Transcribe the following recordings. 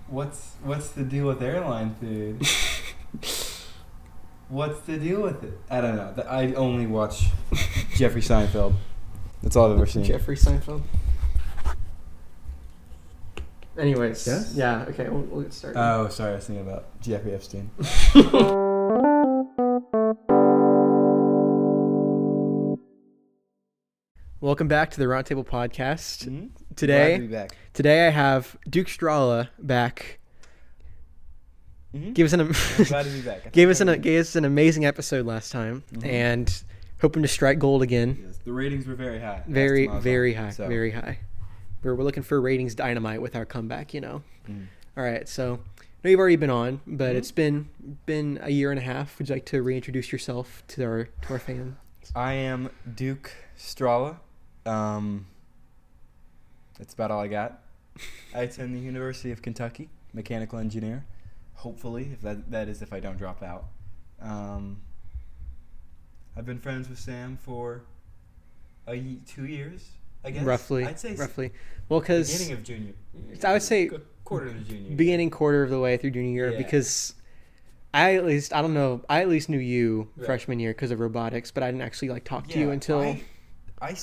What's the deal with airline food? What's the deal with it? I don't know. I only watch Jeffrey Seinfeld. That's all I've ever seen. Jeffrey Seinfeld. Anyways. Yes? Yeah, okay, we'll get started. Oh, sorry. I was thinking about Jeffrey Epstein. Welcome back to the Roundtable podcast. Mm-hmm. Today, Glad to be back. Today I have Duke Strahla back. Mm-hmm. Give us an I'm glad to be back. gave us an amazing episode last time, and hoping to strike gold again. Yes, the ratings were very high. Very high. So. very high. We're looking for ratings dynamite with our comeback, you know. Mm. All right, so I know you've already been on, but it's been a year and a half. Would you like to reintroduce yourself to our fans? I am Duke Strahla. That's about all I got. I attend the University of Kentucky, mechanical engineer. Hopefully, if if I don't drop out. I've been friends with Sam for 2 years, I guess. Roughly. I'd say roughly. Well, because beginning of junior. I would say quarter of the junior. Beginning quarter of the way through junior year, Yeah. because I at least knew you Right. freshman year because of robotics, but I didn't actually talk to you until I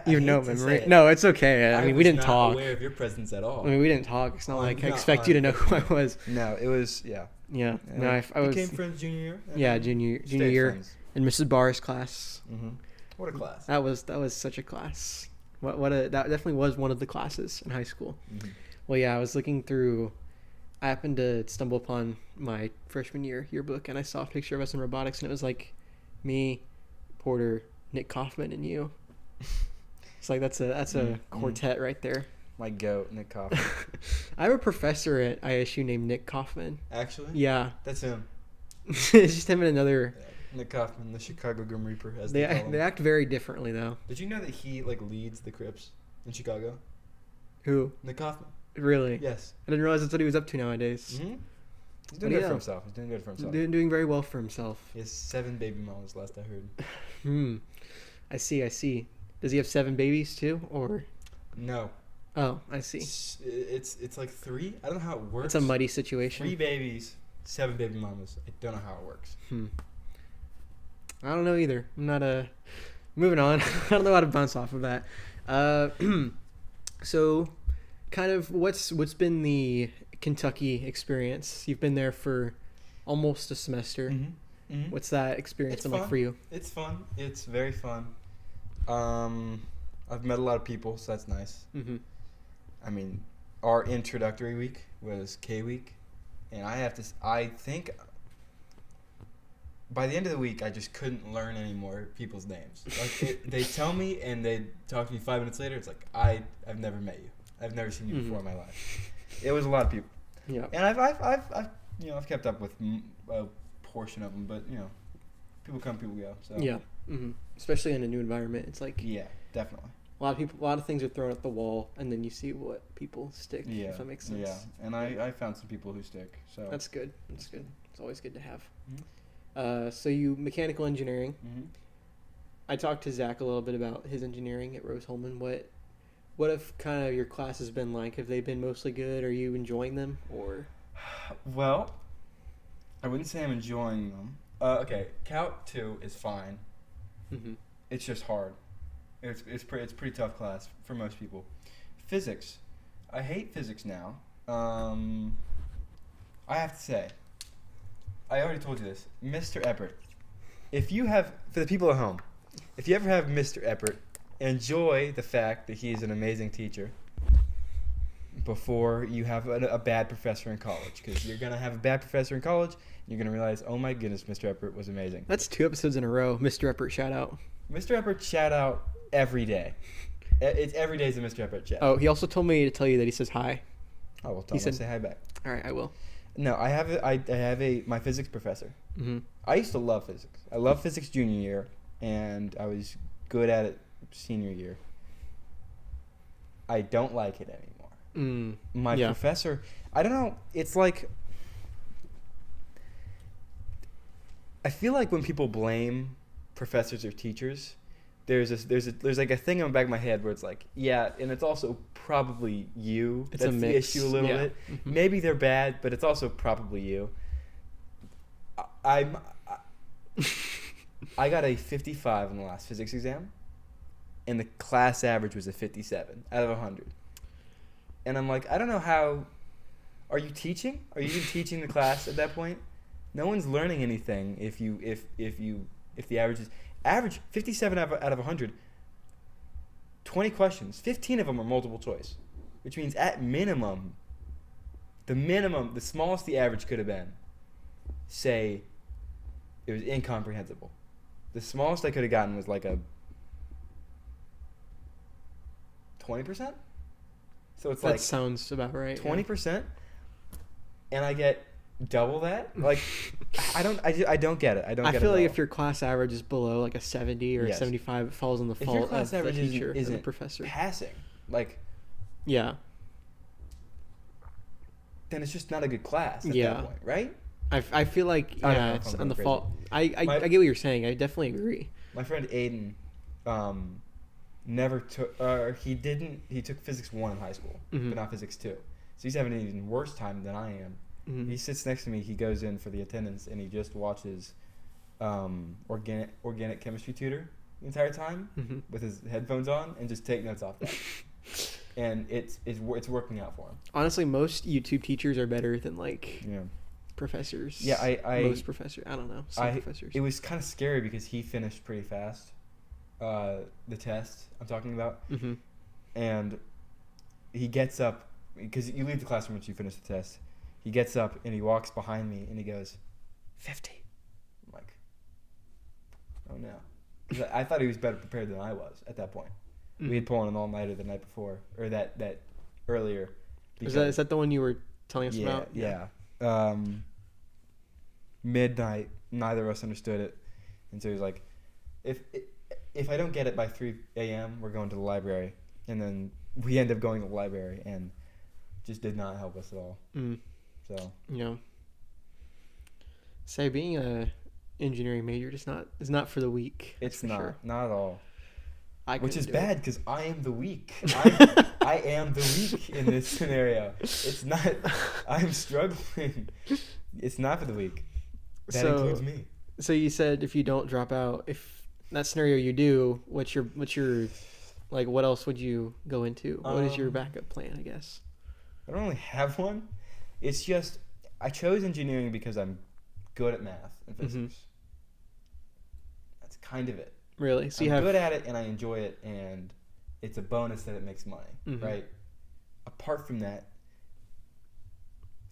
you hate know to memory. say it. No, it's okay. I mean, we was didn't not talk. aware of your presence at all. I mean, we didn't talk. It's not like I not expect you to know who I on- was. No, it was Yeah. Yeah, No, I was. became friends junior year. and Yeah, then junior stayed year friends. in Mrs. Barr's class. Mm-hmm. What a class. That was such a class. That definitely was one of the classes in high school. Mm-hmm. Well, yeah, I was looking through. I happened to stumble upon my freshman year yearbook, and I saw a picture of us in robotics, and it was like me, Porter, Nick Kaufman, and you. It's like that's a quartet right there. My goat, Nick Kaufman. I have a professor at ISU named Nick Kaufman. Actually? Yeah, That's him. it's just him and another. Yeah. Nick Kaufman, the Chicago Grim Reaper, as They they call him. act very differently though. Did you know that he leads the Crips in Chicago? Who Nick Kaufman. really? Yes. I didn't realize that's what he was up to nowadays. Mm-hmm. He's What doing do you good for know? himself. He's doing good for himself. Doing very well for himself. He has 7 baby mamas, last I heard. I see. Does he have 7 babies too, or? No. Oh, I see. It's like 3. I don't know how it works. It's a muddy situation. 3 babies, 7 baby mamas. I don't know how it works. I don't know either. I'm not moving on. I don't know how to bounce off of that. So, kind of what's been the Kentucky experience? You've been there for almost a semester. Mm-hmm. Mm-hmm. What's that experience It's been like fun. for you? It's fun. It's very fun. I've met a lot of people, so that's nice. Mm-hmm. I mean, our introductory week was K week, and I think by the end of the week, I just couldn't learn any more people's names. Like they tell me, and they talk to me 5 minutes later. It's like I've never met you. I've never seen you before in my life. It was a lot of people. Yeah. And I've kept up with a portion of them, but people come, people go. So Yeah. Mm-hmm. Especially in a new environment, it's like yeah, definitely. a lot of things are thrown at the wall, and then you see what people stick. Yeah, If that makes sense. yeah. And I found some people who stick. So That's good. It's always good to have. Mhm. So you mechanical engineering. Mhm. I talked to Zach a little bit about his engineering at Rose Holman. What have kind of your classes been like? Have they been mostly good? Are you enjoying them, or? Well, I wouldn't say I'm enjoying them. Okay, Calc 2 is fine. Mm-hmm. It's just hard. It's pretty tough class for most people. Physics, I hate physics now. I have to say, I already told you this, Mr. Eppert. For the people at home, if you ever have Mr. Eppert, enjoy the fact that he's an amazing teacher before you have a bad professor in college, because you're gonna have a bad professor in college. You're gonna realize, oh my goodness, Mr. Eppert was amazing. That's 2 episodes in a row. Mr. Eppert shout out. Mr. Eppert shout out every day. It's every day's a Mr. Eppert chat. Oh, he also told me to tell you that he says hi. Oh, well, tell him I say hi back. All right, I will. No, I have my physics professor. Mm-hmm. I used to love physics. I loved physics junior year, and I was good at it senior year. I don't like it anymore. My professor, I don't know, it's like, I feel like when people blame professors or teachers, there's like a thing in the back of my head where it's like, yeah, and it's also probably you. It's That's a the mix. issue a little bit. Mm-hmm. Maybe they're bad, but it's also probably you. I got a 55 in the last physics exam, and the class average was a 57 out of 100. And I'm like, I don't know how. Are you teaching? Are you even teaching the class at that point? No one's learning anything if the average 57 out of 100. 20 questions, 15 of them are multiple choice, which means at minimum, the smallest the average could have been, say, it was incomprehensible. The smallest I could have gotten was like a 20%. So it's That like sounds about right. 20%, and I get double that. Like, I don't get it. I feel like if your class average is below like a 70 or a Yes. 75, it falls on the if your fault class of average the teacher or the isn't professor. passing, like, Yeah. then it's just not a good class at Yeah. that point, right? I feel like I don't know yeah, if it's I'm on the going fault. I get what you're saying. I definitely agree. My friend Aiden, never took. He took physics 1 in high school, Mhm. but not physics 2. So he's having an even worse time than I am. Mhm. He sits next to me. He goes in for the attendance, and he just watches organic chemistry tutor the entire time Mhm. with his headphones on, and just take notes off that. And it's working out for him. Honestly, most YouTube teachers are better than like Yeah. professors. Yeah, most professors. I don't know. Some professors. It was kind of scary because he finished pretty fast. The test I'm talking about, Mm-hmm. and he gets up because you leave the classroom once you finish the test. He gets up and he walks behind me and he goes, 50. I'm like, oh no, 'cause I thought he was better prepared than I was at that point. Mm-hmm. We had pulled an all-nighter the night before, or that earlier. Is that the one you were telling us about? Yeah. Midnight, neither of us understood it, and so he was like, if I don't get it by 3 a.m., we're going to the library. And then we end up going to the library and just did not help us at all. Mm. So Yeah. Say being a engineering major is not for the weak. it's for not sure. not at all. Which is couldn't do bad it. because I am the weak. I am the weak in this scenario. It's not. I'm struggling. It's not for the weak. That includes me. So you said if you don't drop out, if that scenario you do, what's your like what else would you go into? What is your backup plan, I guess? I don't really have one. It's just I chose engineering because I'm good at math and physics. Mm-hmm. That's kind of it. Really? So I'm good at it and I enjoy it, and it's a bonus that it makes money, Mhm. right? Apart from that,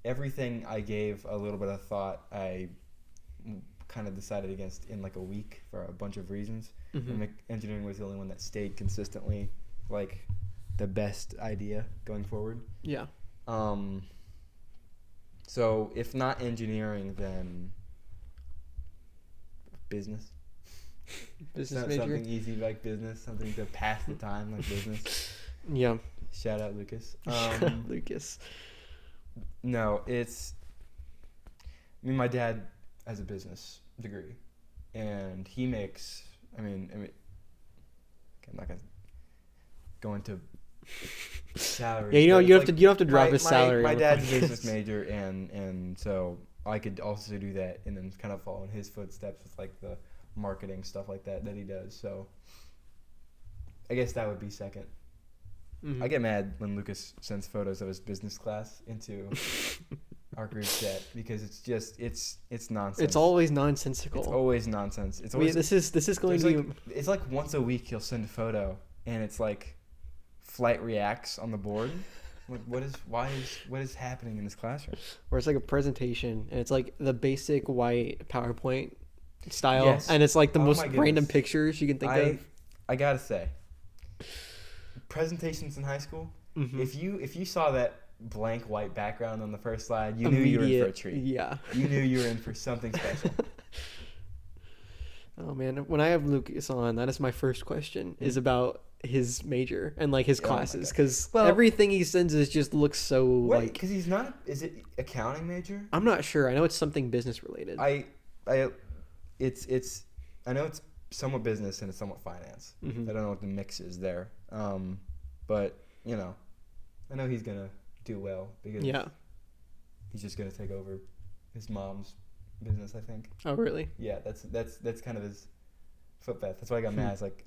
everything I gave a little bit of thought, I kind of decided against in like a week for a bunch of reasons. Mhm. And engineering was the only one that stayed consistently like the best idea going forward. Yeah. So if not engineering, then business. Business major. Something easy like business, something to pass the time like business. Yeah. Shout out Lucas. Lucas. No, it's. I mean, my dad has a business degree, and he makes. I mean, I'm not gonna go into salaries. Yeah, but you it's don't have to drop his salary. My on the dad's a podcast. business major, and so I could also do that, and then kind of follow in his footsteps with like the marketing stuff like that he does. So I guess that would be second. Mhm. I get mad when Lucas sends photos of his business class into our group chat because it's just it's nonsense. It's always nonsensical. It's always nonsense. It's always this is going to be it's like once a week he'll send a photo and it's like flight reacts on the board. Like what is happening in this classroom? where it's like a presentation and it's like the basic white PowerPoint style, Yes. and it's like the Oh most my random goodness. pictures you can think of. I gotta say, presentations in high school. Mhm. If you saw that blank white background on the first slide, you knew you were in for a treat. Yeah. You knew you were in for something special. Oh man, when I have Lucas on, that is my first question is about his major and like his Oh my classes God. because Well- everything he sends is just looks so Wait, like because he's not. Is it accounting major? I'm not sure. I know it's something business related. I know it's somewhat business and it's somewhat finance. Mm-hmm. I don't know what the mix is there. But I know he's gonna do well because he's just gonna take over his mom's business, I think. Oh, really? Yeah, that's kind of his footpath. That's why I got mad. It's like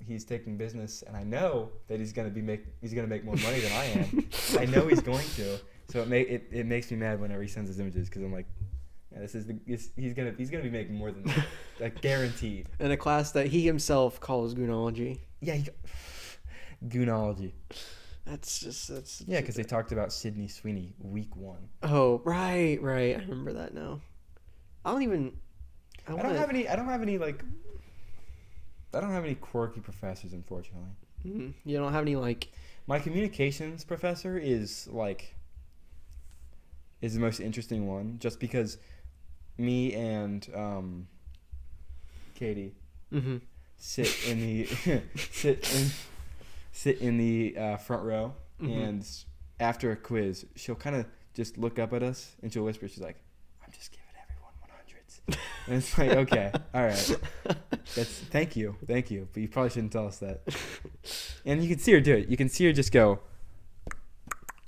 he's taking business, and I know that he's gonna make more money than I am. I know he's going to. So it makes me mad whenever he sends his images because I'm like, yeah, he's gonna be making more than that, like guaranteed. In a class that he himself calls Goonology. Yeah, Goonology. That's yeah, because they talked about Sydney Sweeney week 1. Oh, right. I remember that now. I don't have any quirky professors, unfortunately. You don't have any My communications professor is the most interesting one, just because me and Katie sit in the front row, and after a quiz, she'll kind of just look up at us and she'll whisper, she's like, "I'm just giving everyone 100s." And it's like, okay, all right, thank you, but you probably shouldn't tell us that. And you can see her do it. You can see her just go,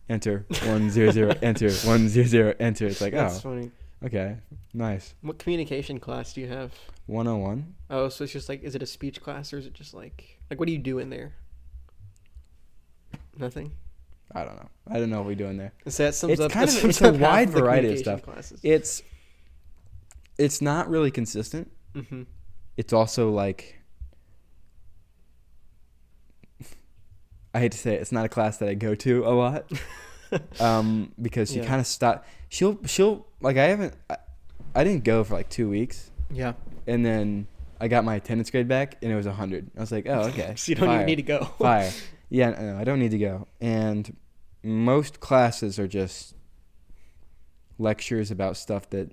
enter 100, enter 100, enter. It's like, that's funny. Okay, nice. What communication class do you have? 101. Oh, so it's just is it a speech class or is it just like what do you do in there? Nothing. I don't know. I don't know what we do in there. So that sums up. It's a wide variety of stuff. Classes. It's not really consistent. Mm-hmm. It's also I hate to say it's not a class that I go to a lot, because she kind of stop. She'll I didn't go for 2 weeks. Yeah. And then I got my attendance grade back and it was 100. I was like, oh, okay. So you don't even need to go. Fire. Yeah, no, I don't need to go. And most classes are just lectures about stuff that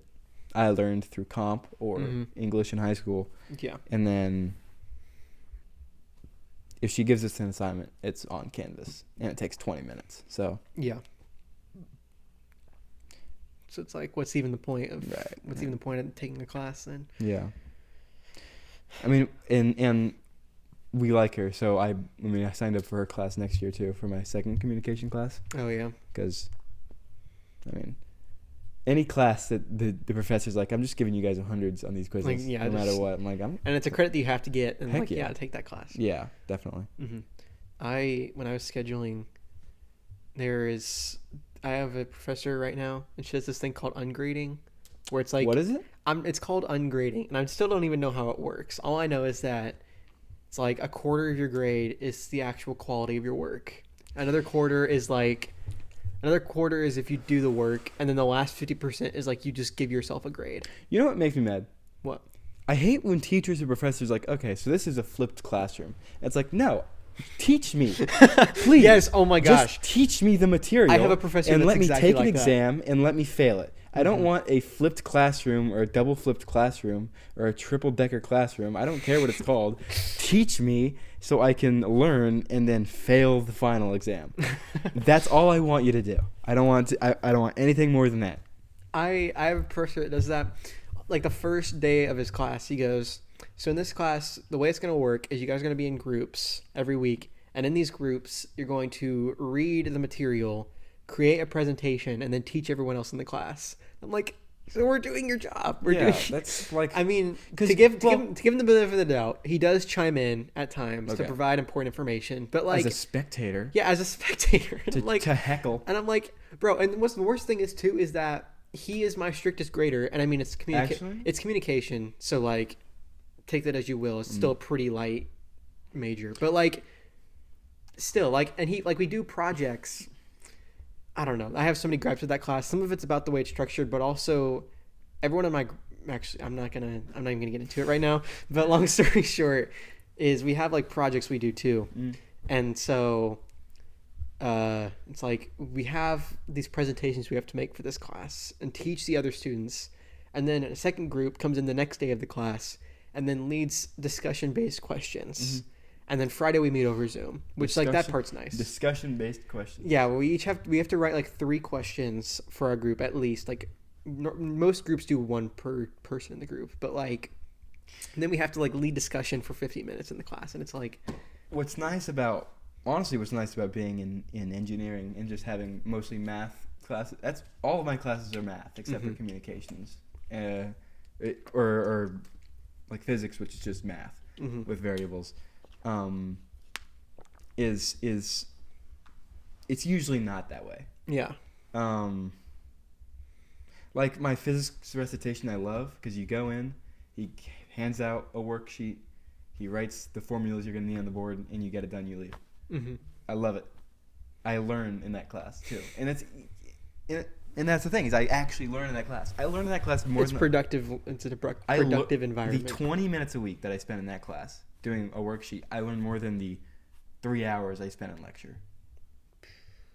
I learned through comp or English in high school. Yeah. And then if she gives us an assignment, it's on Canvas and it takes 20 minutes. So yeah. So it's what's even the point of even the point of taking the class then? Yeah. I mean, and we like her, so I signed up for her class next year too, for my second communication class. Oh yeah. Because any class that the professor's like, I'm just giving you guys 100s on these quizzes, no matter what. I'm like, and it's a credit that you have to get, and heck yeah, take that class. Yeah, definitely. Mm-hmm. When I was scheduling, I have a professor right now, and she has this thing called ungrading, where it's what is it? It's called ungrading, and I still don't even know how it works. All I know is that it's a quarter of your grade is the actual quality of your work. Another quarter is if you do the work, and then the last 50% is you just give yourself a grade. You know what makes me mad? What? I hate when teachers or professors okay, so this is a flipped classroom. It's no. Teach me, please. Yes. Oh my gosh. Just teach me the material. I have a professor and that's let me exactly take an exam that. And let me fail it. I don't want a flipped classroom or a double flipped classroom or a triple decker classroom. I don't care what it's called. Teach me so I can learn and then fail the final exam. That's all I want you to do. I don't want anything more than that. I have a professor that does that. The first day of his class, he goes, so in this class, the way it's going to work is you guys are going to be in groups every week. And in these groups, you're going to read the material, create a presentation, and then teach everyone else in the class. I'm like, so we're doing your job. That's I mean, to give him the benefit of the doubt, he does chime in at times to provide important information. But as a spectator. Yeah, as a spectator. To heckle. And I'm like, bro, and what's the worst thing is too is that he is my strictest grader. And I mean, it's communication. So take that as you will. It's still a pretty light major. But still, and he, we do projects. I don't know. I have so many gripes with that class. Some of it's about the way it's structured, but also everyone in my, actually, I'm not even gonna get into it right now, but long story short is we have projects we do too. And so, it's we have these presentations we have to make for this class and teach the other students. And then a second group comes in the next day of the class and then leads discussion-based questions. And then Friday we meet over Zoom, which that part's nice. Discussion-based questions. Yeah, well, we have to write 3 questions for our group at least. Most groups do one per person in the group, but And then we have to like lead discussion for 50 minutes in the class, and it's like, what's nice about being in engineering and just having mostly math classes. That's all of my classes are math except for communications, or like physics, which is just math with variables. Is it's usually not that way. Yeah. Like my physics recitation, I love because you go in, he hands out a worksheet, he writes the formulas you're gonna need on the board, and you get it done. You leave. Mm-hmm. I love it. I learn in that class too, and that's the thing is I actually learn in that class. I learn in that class more. It's productive. It's a productive environment. The 20 minutes a week that I spend in that class doing a worksheet, I learn more than the 3 hours I spent in lecture.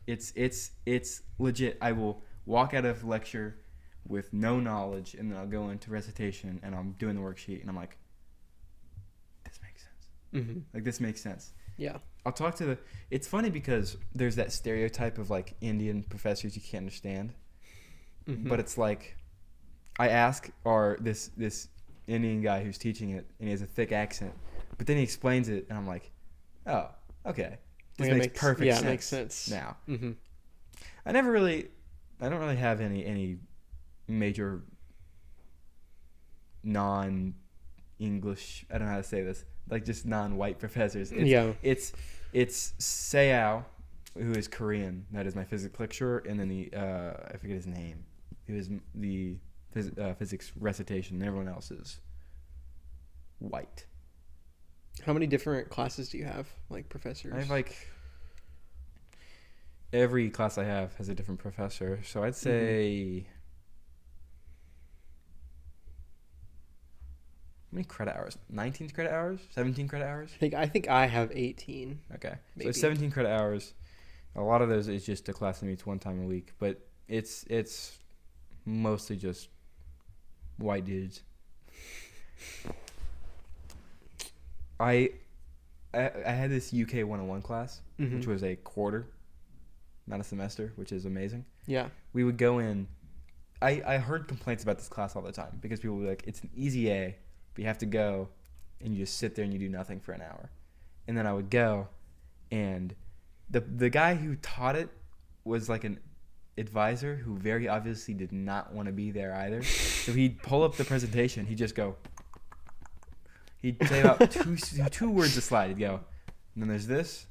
It's legit. I will walk out of lecture with no knowledge, and then I'll go into recitation, and I'm doing the worksheet, and I'm like, this makes sense. Mm-hmm. Like, this makes sense. Yeah. I'll talk to it's funny because there's that stereotype of, like, Indian professors you can't understand. Mm-hmm. But it's like, I ask this Indian guy who's teaching it, and he has a thick accent, but then he explains it, and I'm like, oh, okay. This makes perfect sense. Yeah, it makes sense. Now. Mm-hmm. I don't really have any major non-English, I don't know how to say this, like just non-white professors. It's Seao, who is Korean. That is my physics lecturer, and then I forget his name. He was the physics recitation, and everyone else is white. How many different classes do you have, like professors? I have like every class I have has a different professor, so I'd say how many credit hours? 19 credit hours? 17 credit hours? I think I have 18. Okay, maybe. So 17 credit hours. A lot of those is just a class that meets one time a week, but it's mostly just white dudes. I had this UK 101 class, which was a quarter, not a semester, which is amazing. Yeah. We would go in. I heard complaints about this class all the time because people would be like, it's an easy A, but you have to go, and you just sit there and you do nothing for an hour. And then I would go, and the guy who taught it was like an advisor who very obviously did not want to be there either. So he'd pull up the presentation. He'd just go. He'd say about two words a slide. He'd go, and then there's this,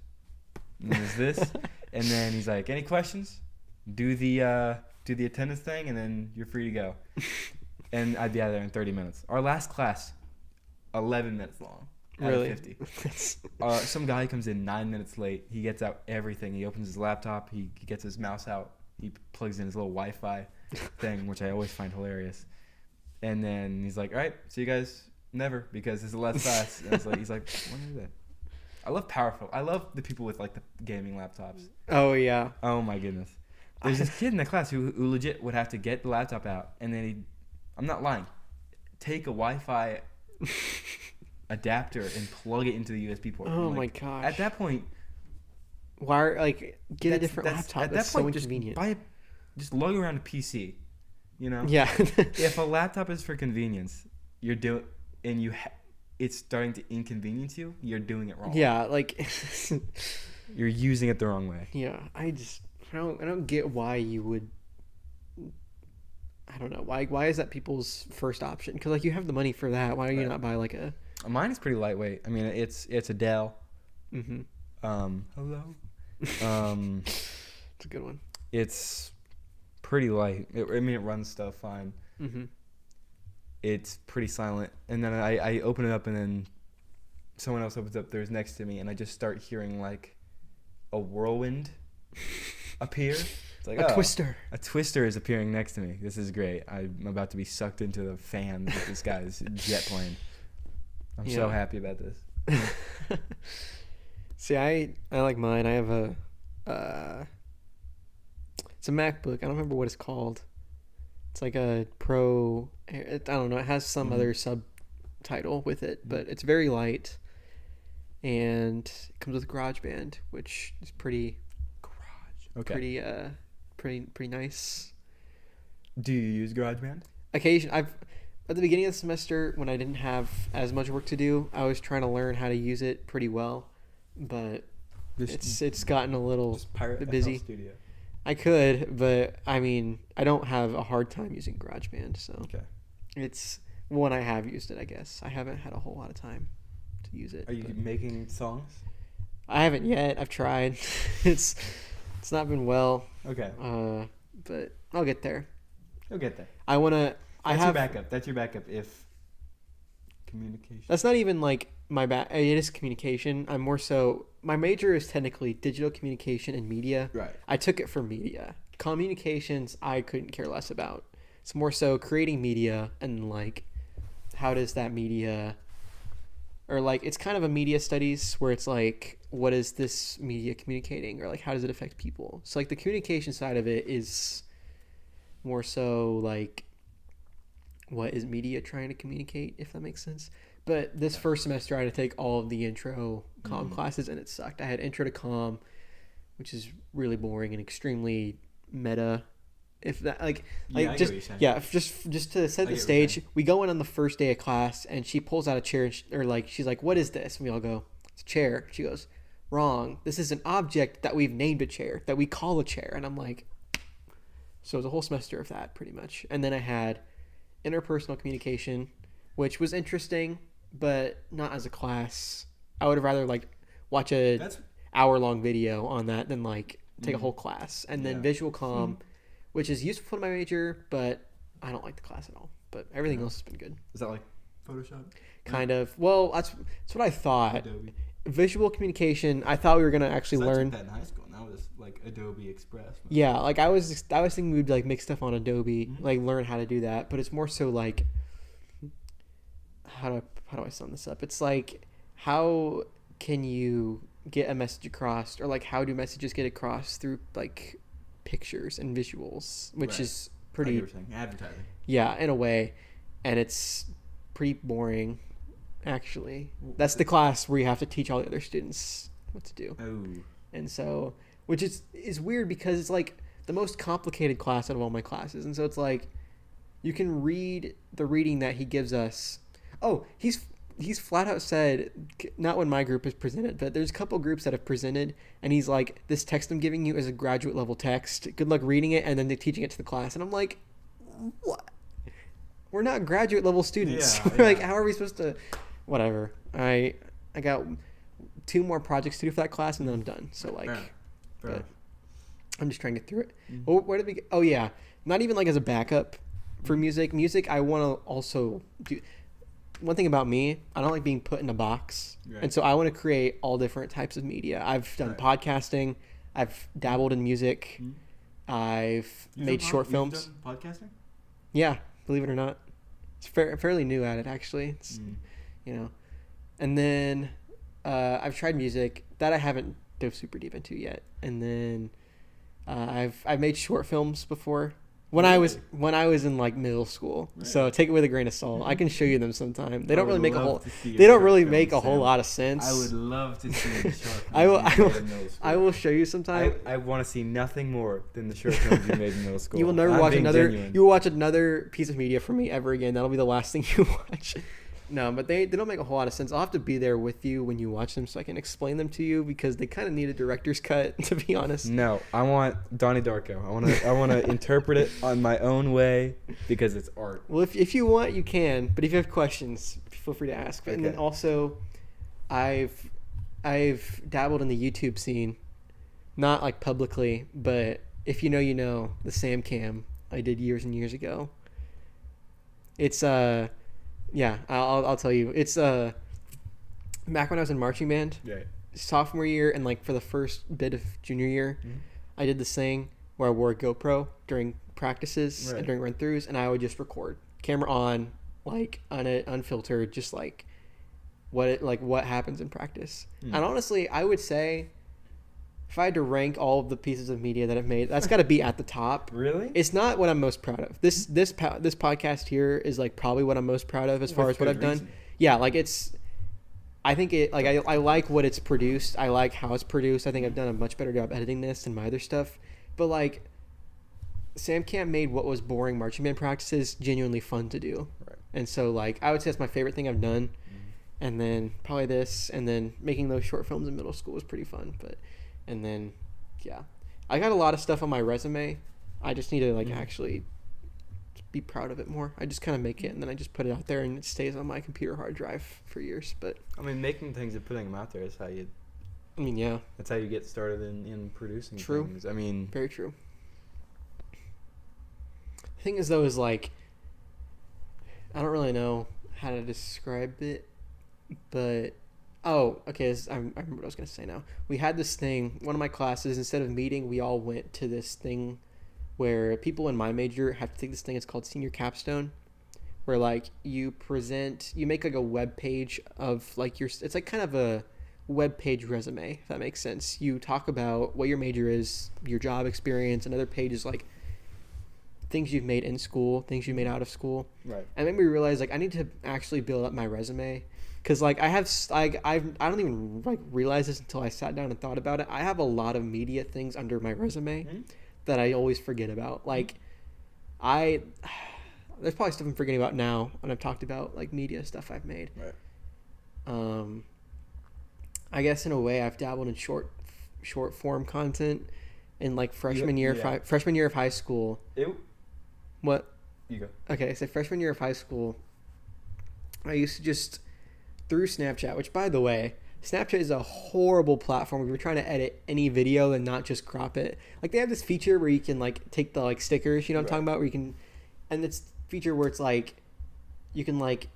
and then there's this, and then he's like, any questions? Do the attendance thing, and then you're free to go. And I'd be out of there in 30 minutes. Our last class, 11 minutes long. Really? Out of 50. Some guy comes in 9 minutes late. He gets out everything. He opens his laptop. He gets his mouse out. He plugs in his little Wi-Fi thing, which I always find hilarious. And then he's like, all right, see you guys never, because this is the last class. And he's like, when is that? I love powerful. I love the people with like the gaming laptops. Oh, yeah. Oh, my goodness. There's this kid in the class who legit would have to get the laptop out, and then I'm not lying, take a Wi-Fi adapter and plug it into the USB port. Oh, my gosh. At that point, get a different laptop. That's so inconvenient. Just lug around a PC, you know? Yeah. If a laptop is for convenience, it's starting to inconvenience you, you're doing it wrong. Yeah, like you're using it the wrong way. Yeah, I don't get why you would. I don't know why is that people's first option? Because like you have the money for that. Why do you not buy like a? Mine is pretty lightweight. I mean, it's a Dell. Mm-hmm. Hello. It's a good one. It's pretty light. It runs stuff fine. Mm-hmm. It's pretty silent, and then I open it up, and then someone else opens up theirs next to me, and I just start hearing like a whirlwind appear. It's like a twister. A twister is appearing next to me. This is great. I'm about to be sucked into the fan with this guy's jet plane. I'm so happy about this. See, I like mine. I have it's a MacBook. I don't remember what it's called. It's like a Pro. I don't know. It has some other subtitle with it, but it's very light, and it comes with GarageBand, which is pretty pretty nice. Do you use GarageBand? Occasion, at the beginning of the semester, when I didn't have as much work to do, I was trying to learn how to use it pretty well, but it's gotten a little Just pirate bit FL busy. Studio. I could, but I mean, I don't have a hard time using GarageBand, so Okay. it's when I have used it, I guess. I haven't had a whole lot of time to use it. Are you but making songs? I haven't yet. I've tried. it's not been well, Okay. but I'll get there. You'll get there. I want to. That's your backup. That's your backup if communication. That's not even like my it is communication. I'm more so. My major is technically digital communication and media. Right. I took it for media. Communications, I couldn't care less about. It's more so creating media and like, how does that media, or like it's kind of a media studies where it's like, what is this media communicating, or like how does it affect people? So like the communication side of it is more so like, what is media trying to communicate, if that makes sense. But this first semester I had to take all of the intro comm classes, and it sucked. I had intro to comm, which is really boring and extremely meta. If that like I get what you're saying. just to set the stage, we go in on the first day of class, and she pulls out a chair, or like she's like, "What is this?" And we all go, "It's a chair." She goes, "Wrong. This is an object that we've named a chair, that we call a chair." And I'm like, so it was a whole semester of that pretty much. And then I had interpersonal communication, which was interesting, but not as a class. I would have rather like watch a hour-long video on that than like take a whole class. And then visual comm, which is useful in my major, but I don't like the class at all. But everything else has been good. Is that like Photoshop? Kind of. Well, that's what I thought. Adobe. Visual communication, I thought we were going to actually learn. I took that in high school, and that was like Adobe Express. Yeah, like I was thinking we'd like make stuff on Adobe, like learn how to do that, but it's more so like, how do I sum this up? It's like, how can you get a message across, or like how do messages get across through like pictures and visuals, which is pretty advertising. Yeah, in a way, and it's pretty boring. Actually, that's the class where you have to teach all the other students what to do. Oh. And so, which is weird because it's like the most complicated class out of all my classes. And so it's like, you can read the reading that he gives us. Oh, he's flat out said, not when my group is presented, but there's a couple groups that have presented, and he's like, this text I'm giving you is a graduate level text. Good luck reading it, and then they're teaching it to the class. And I'm like, what? We're not graduate level students. We're like, how are we supposed to... Whatever. I got 2 more projects to do for that class, and then I'm done. So like, but I'm just trying to get through it. Oh, where did we get? Oh yeah, not even like as a backup for music. Music, I want to also do. One thing about me, I don't like being put in a box, and so I want to create all different types of media. I've done podcasting. I've dabbled in music. I've made short films. You've done podcasting? Yeah, believe it or not, it's fairly new at it actually. It's you know, and then I've tried music that I haven't dove super deep into yet, and then I've made short films before when I was in like middle school. So take it with a grain of salt. I can show you them sometime. They don't really make a whole lot of sense. I would love to see the short films. I will show you sometime. I want to see nothing more than the short films you made in middle school. You will never watch another. You will watch another piece of media from me ever again. That'll be the last thing you watch. No, but they don't make a whole lot of sense. I'll have to be there with you when you watch them so I can explain them to you, because they kind of need a director's cut, to be honest. No, I want Donnie Darko. I want to interpret it on my own way because it's art. Well, if you want, you can. But if you have questions, feel free to ask. Okay. And then also, I've dabbled in the YouTube scene, not like publicly, but if you know, you know, the Sam Cam I did years and years ago. It's yeah, I'll tell you. It's back when I was in marching band, sophomore year, and like for the first bit of junior year, I did this thing where I wore a GoPro during practices and during run-throughs, and I would just record, camera on, like unfiltered, just like what happens in practice. And honestly, I would say, if I had to rank all of the pieces of media that I've made, that's got to be at the top. Really? It's not what I'm most proud of. This podcast here is like probably what I'm most proud of as far as what I've done. Yeah, like I think it, like I like what it's produced. I like how it's produced. I think I've done a much better job editing this than my other stuff. But like, Sam Camp made what was boring marching band practices genuinely fun to do. Right. And so like I would say that's my favorite thing I've done. And then probably this, and then making those short films in middle school was pretty fun. And then, yeah, I got a lot of stuff on my resume. I just need to actually be proud of it more. I just kind of make it, and then I just put it out there, and it stays on my computer hard drive for years. But I mean, making things and putting them out there is how you. I mean, yeah, that's how you get started in producing true. things. I mean, very true. The thing is, though, is like I don't really know how to describe it. But, okay, I remember what I was going to say now. We had this thing, one of my classes, instead of meeting, we all went to this thing where people in my major have to take this thing, it's called Senior Capstone, where, like, you make, like, a web page of, like, it's, like, kind of a web page resume, if that makes sense. You talk about what your major is, your job experience, another page is, like, things you've made in school, things you made out of school. Right. And it made me realize, like, I need to actually build up my resume. Because, like, I don't even, like, realize this until I sat down and thought about it. I have a lot of media things under my resume that I always forget about. Like, there's probably stuff I'm forgetting about now when I've talked about, like, media stuff I've made. Right. I guess in a way I've dabbled in short form content in, like, freshman year of high school. What? You go. Okay, so freshman year of high school, I used to just... through Snapchat, which, by the way, Snapchat is a horrible platform if you're trying to edit any video and not just crop it. Like, they have this feature where you can, like, take the, like, stickers, you know what I'm talking about? Where you can... and it's feature where it's, like... you can, like...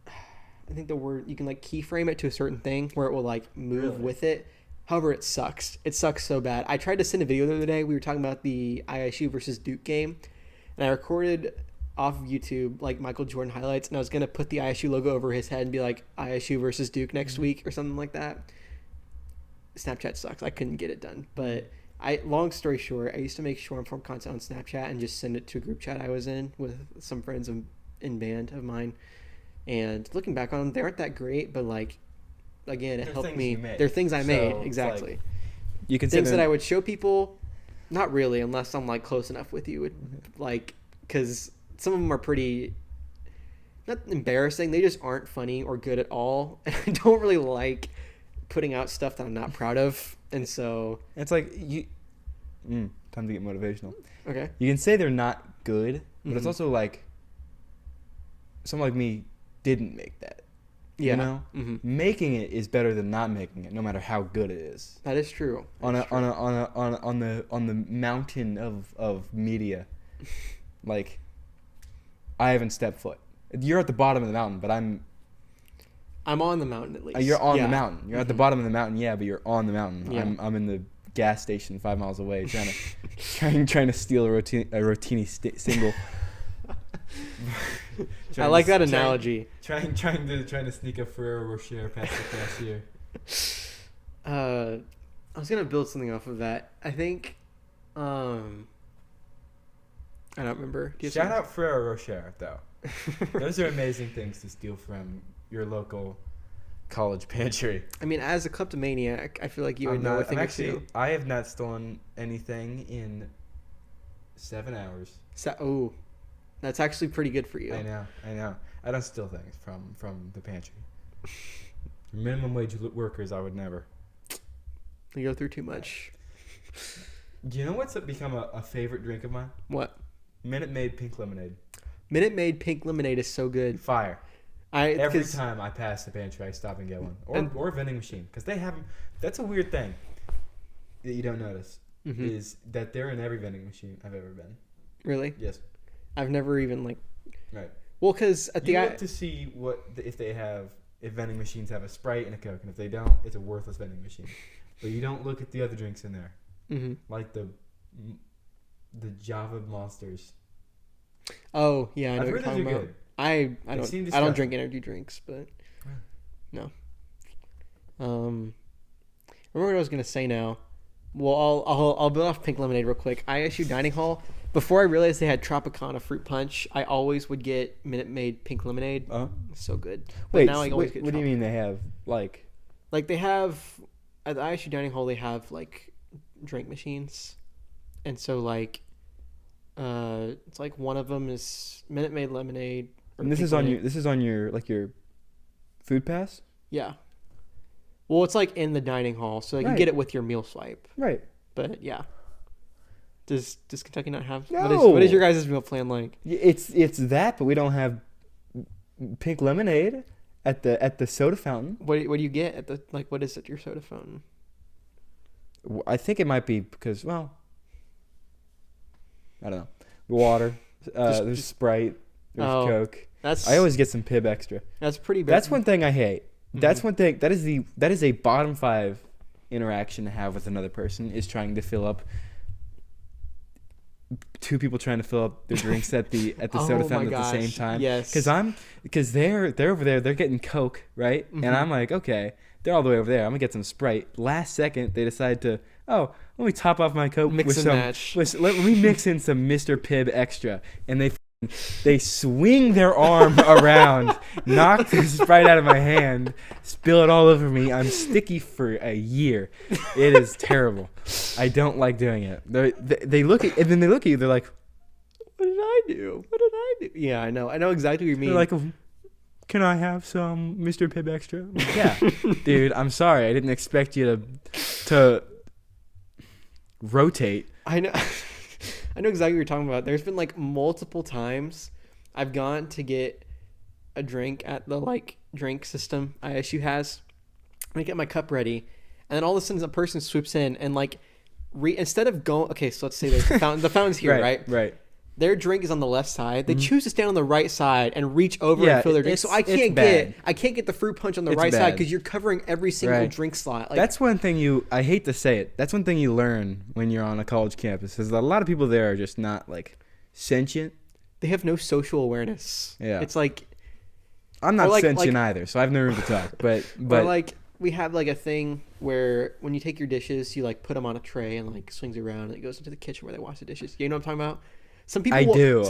I think the word... you can, like, keyframe it to a certain thing where it will, like, move with it. However, it sucks. It sucks so bad. I tried to send a video the other day. We were talking about the ISU versus Duke game. And I recorded... off of YouTube, like, Michael Jordan highlights, and I was going to put the ISU logo over his head and be like, ISU versus Duke next week or something like that. Snapchat sucks. I couldn't get it done. But long story short, I used to make short form content on Snapchat and just send it to a group chat I was in with some friends in band of mine. And looking back on them, they aren't that great, but, like, again, it helped me. They're things I made, exactly. Like, you can things that I would show people, not really, unless I'm, like, close enough with you, like, because... some of them are pretty, not embarrassing. They just aren't funny or good at all. And I don't really like putting out stuff that I'm not proud of. And so... it's like, time to get motivational. Okay. You can say they're not good, but it's also like, someone like me didn't make that. Yeah. You know? Making it is better than not making it, no matter how good it is. That is true. On the mountain of media. Like... I haven't stepped foot. You're at the bottom of the mountain, but I'm on the mountain at least. You're on the mountain. You're at the bottom of the mountain, yeah, but you're on the mountain. Yeah. I'm in the gas station 5 miles away, trying to steal a Rotini single. I like that analogy. Trying to sneak a Ferrero Rocher past the cashier. I was gonna build something off of that. I think. I don't remember. Shout out Ferrero Rocher, though. Those are amazing things to steal from your local college pantry. I mean, as a kleptomaniac, I feel like you would know a thing or two. I have not stolen anything in 7 hours. That's actually pretty good for you. I know. I don't steal things from the pantry. Minimum wage workers, I would never. You go through too much. Do you know what's become a favorite drink of mine? What? Minute Maid pink lemonade. Minute Maid pink lemonade is so good. Fire. Every time I pass the pantry, I stop and get one. Or a vending machine. Because they have them. That's a weird thing that you don't notice. Is that they're in every vending machine I've ever been. Really? Yes. I've never even, like... right. Well, because at the... you look to see if vending machines have a Sprite and a Coke. And if they don't, it's a worthless vending machine. But you don't look at the other drinks in there. Like the Java Monsters. Oh yeah, I know I've what you're talking about. Good. I don't drink energy drinks, but no. Remember what I was gonna say now? Well, I'll build off pink lemonade real quick. ISU dining hall. Before I realized they had Tropicana fruit punch, I always would get Minute Maid pink lemonade. So good. But now I always get. What do you mean they have like they have at the ISU dining hall? They have like drink machines, and so like it's like one of them is Minute Maid lemonade From And this Pink is on Planet. your your food pass. Yeah. Well, it's like in the dining hall, so you Right. get it with your meal swipe. Right. But yeah. Does Kentucky not have? No. What is your guys' meal plan like? It's that, but we don't have pink lemonade at the soda fountain. What do you get at the What is it? Your soda fountain? I think it might be because, well, I don't know. Water. There's Sprite. There's Coke. I always get some Pib Extra. That's pretty bad. That's one thing I hate. That's one thing. That is a bottom 5 interaction to have with another person, is trying to fill up. 2 people trying to fill up their drinks at the soda fountain at the same time. Yes. Because they're over there. They're getting Coke, right? And I'm like, okay, they're all the way over there. I'm gonna get some Sprite. Last second, they decide to, let me top off my Coke Mix with and some. match. Let me mix in some Mr. Pibb Extra, and they swing their arm around, knock the Sprite out of my hand, spill it all over me. I'm sticky for a year. It is terrible. I don't like doing it. They look at, and then they look at you. They're like, What did I do? What did I do? Yeah, I know exactly what you mean. they're like, can I have some Mr. Pibb Extra? I'm like, yeah, dude. I'm sorry. I didn't expect you to rotate. I know. I know exactly what you're talking about. There's been multiple times I've gone to get a drink at the drink system ISU has. I get my cup ready, and then all of a sudden a person swoops in and instead of going, okay, so let's say there's the fountain. The fountain's here, right? Right. Their drink is on the left side. They choose to stand on the right side and reach over and fill their drink. So I can't get the fruit punch on the right side because you're covering every single drink slot. That's one thing I hate to say it. That's one thing you learn when you're on a college campus, is that a lot of people there are just not sentient. They have no social awareness. Yeah. It's I'm not sentient either, so I have no room to talk. But or we have a thing where when you take your dishes, you put them on a tray and swings around and it goes into the kitchen where they wash the dishes. You know what I'm talking about? Some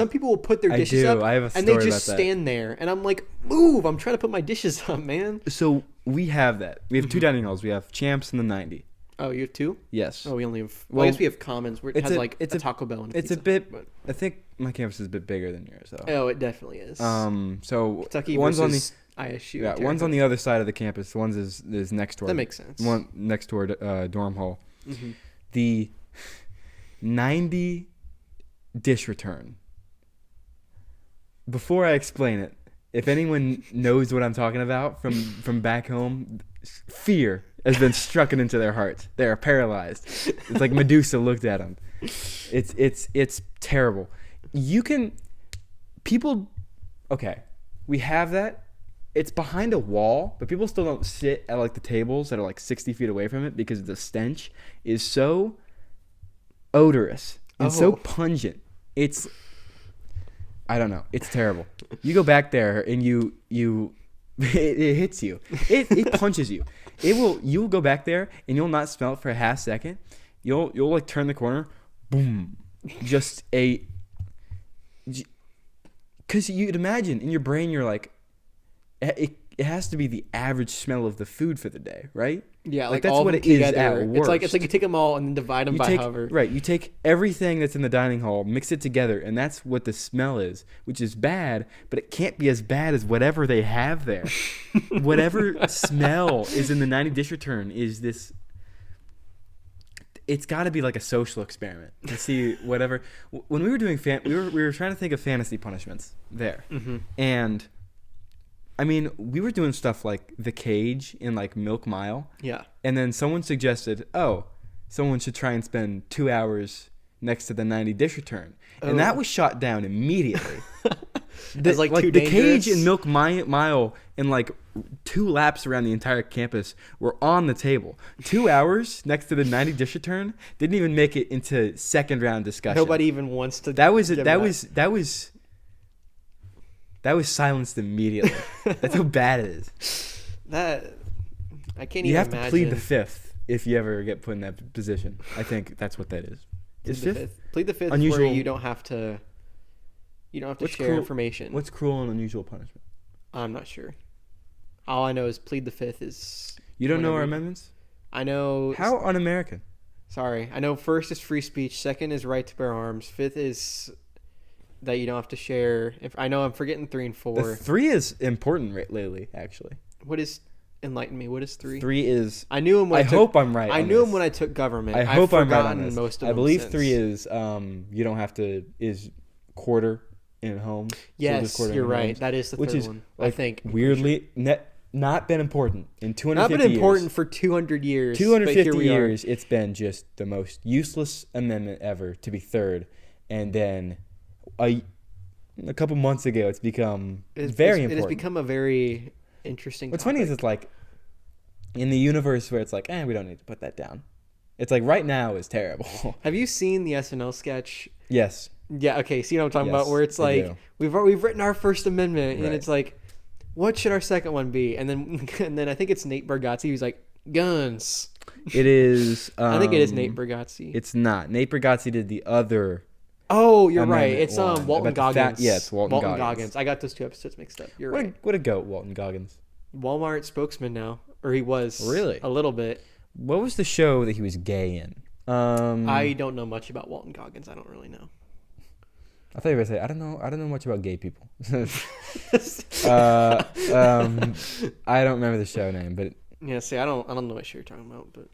people will put their dishes up and they just stand there, and I'm like, move! I'm trying to put my dishes up, man. So we have that. We have 2 dining halls. We have Champs and the 90. Oh, you have 2? Yes. Oh, we only have. Well, I guess we have Commons where it has it's a Taco Bell and a it's pizza, a bit. but- I think my campus is a bit bigger than yours, though. Oh, it definitely is. So Kentucky one's versus on the ISU. one's on territory. the other side of the campus. One's is next door. That makes sense. One next door dorm hall. Mm-hmm. The 90 dish return. Before I explain it, if anyone knows what I'm talking about from back home, fear has been struck into their hearts. They are paralyzed. It's like Medusa looked at them. It's terrible. Okay, we have that. It's behind a wall, but people still don't sit at the tables that are 60 feet away from it because the stench is so odorous and so pungent. I don't know. It's terrible. You go back there and it hits you. It punches you. You'll go back there and you'll not smell it for a half second. You'll turn the corner, boom. Because you'd imagine in your brain you're it has to be the average smell of the food for the day, right? Yeah, that's all what of it them is together. at worst. It's like you take them all and then divide them by however. Right, you take everything that's in the dining hall, mix it together, and that's what the smell is, which is bad, but it can't be as bad as whatever they have there. Whatever smell is in the 90 dish return is this. It's got to be a social experiment to see whatever. When we were doing we were trying to think of fantasy punishments there, and I mean, we were doing stuff like the cage in Milk Mile. Yeah. And then someone suggested, someone should try and spend 2 hours next to the 90 dish return. And that was shot down immediately. The cage in Milk Mile and 2 laps around the entire campus were on the table. 2 hours next to the 90 dish return didn't even make it into second round discussion. Nobody even wants to. That was silenced immediately. That's how bad it is. I can't even imagine. You have to plead the fifth if you ever get put in that position. I think that's what that is. Plead the fifth unusual, where you don't have to share information. What's cruel and unusual punishment? I'm not sure. All I know is plead the fifth is... You don't know our amendments? I know... How un-American? Sorry. I know first is free speech. Second is right to bear arms. Fifth is that you don't have to share. If I know I'm forgetting 3 and 4. The 3 is important lately, actually. What is enlighten me? What is 3? 3 is. I knew him. When I hope I'm right. I knew him when I took government. I hope I'm right on forgotten this. most of I them believe since. 3 is you don't have to is quarter in home. Yes, quarter you're in right. homes, That is the which third is one. like, I think weirdly not been important in 250 not been years. important for 200 years. 250 but here we are. years, it's been just the most useless amendment ever to be third, and then a couple months ago, it's become very important. It has become a very interesting. What's topic. funny is it's like in the universe where it's like, we don't need to put that down. It's like right now is terrible. Have you seen the SNL sketch? Yes. Yeah. Okay. See what I'm talking Yes, about? Where it's I like do. we've written our first amendment, Right. and it's like, what should our second one be? And then I think it's Nate Bargatze who's like, guns. It is. I think it is Nate Bargatze. It's not. Nate Bargatze did the other. Oh, you're right. amendment It's one Walton about the Goggins. yeah, it's Walton Goggins. I got those 2 episodes mixed up. You're right. What a goat, Walton Goggins. Walmart spokesman now, or he was Really? a little bit. What was the show that he was gay in? I don't know much about Walton Goggins. I don't really know. I thought you were gonna say I don't know much about gay people. I don't remember the show name, but Yeah, see, I don't know what show you're talking about, but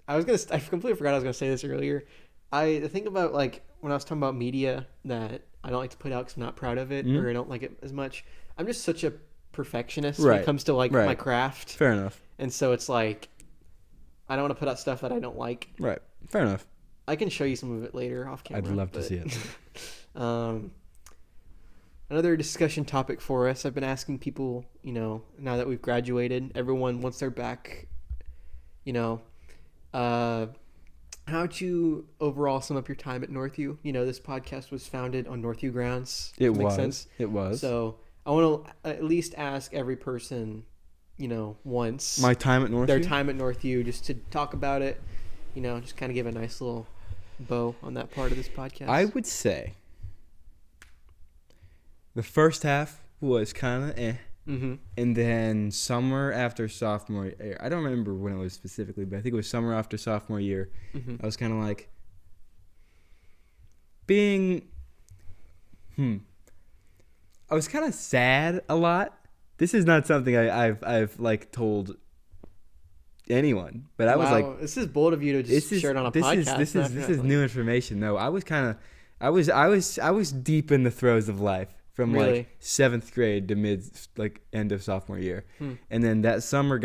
I completely forgot I was gonna say this earlier. I think about like when I was talking about media that I don't like to put out because I'm not proud of it or I don't like it as much. I'm just such a perfectionist when it comes to like my craft, fair enough. and so it's like I don't want to put out stuff that I don't like. Right, fair enough. I can show you some of it later off camera. I'd love to see it. Another discussion topic for us. I've been asking people, now that we've graduated, everyone once they're back, how'd you overall sum up your time at Northview? This podcast was founded on Northview grounds. It Makes was. sense? It was. So I want to at least ask every person, once My time at Northview. their time at Northview, just to talk about it. Just kind of give a nice little bow on that part of this podcast. I would say the first half was kind of and then summer after sophomore year, I don't remember when it was specifically, but I think it was summer after sophomore year. I was kind of like being I was kind of sad a lot. This is not something I've like told anyone, but I was like, this is bold of you to just share it on a podcast. This is new information. No, I was deep in the throes of life from Really? like 7th grade to end of sophomore year, and then that summer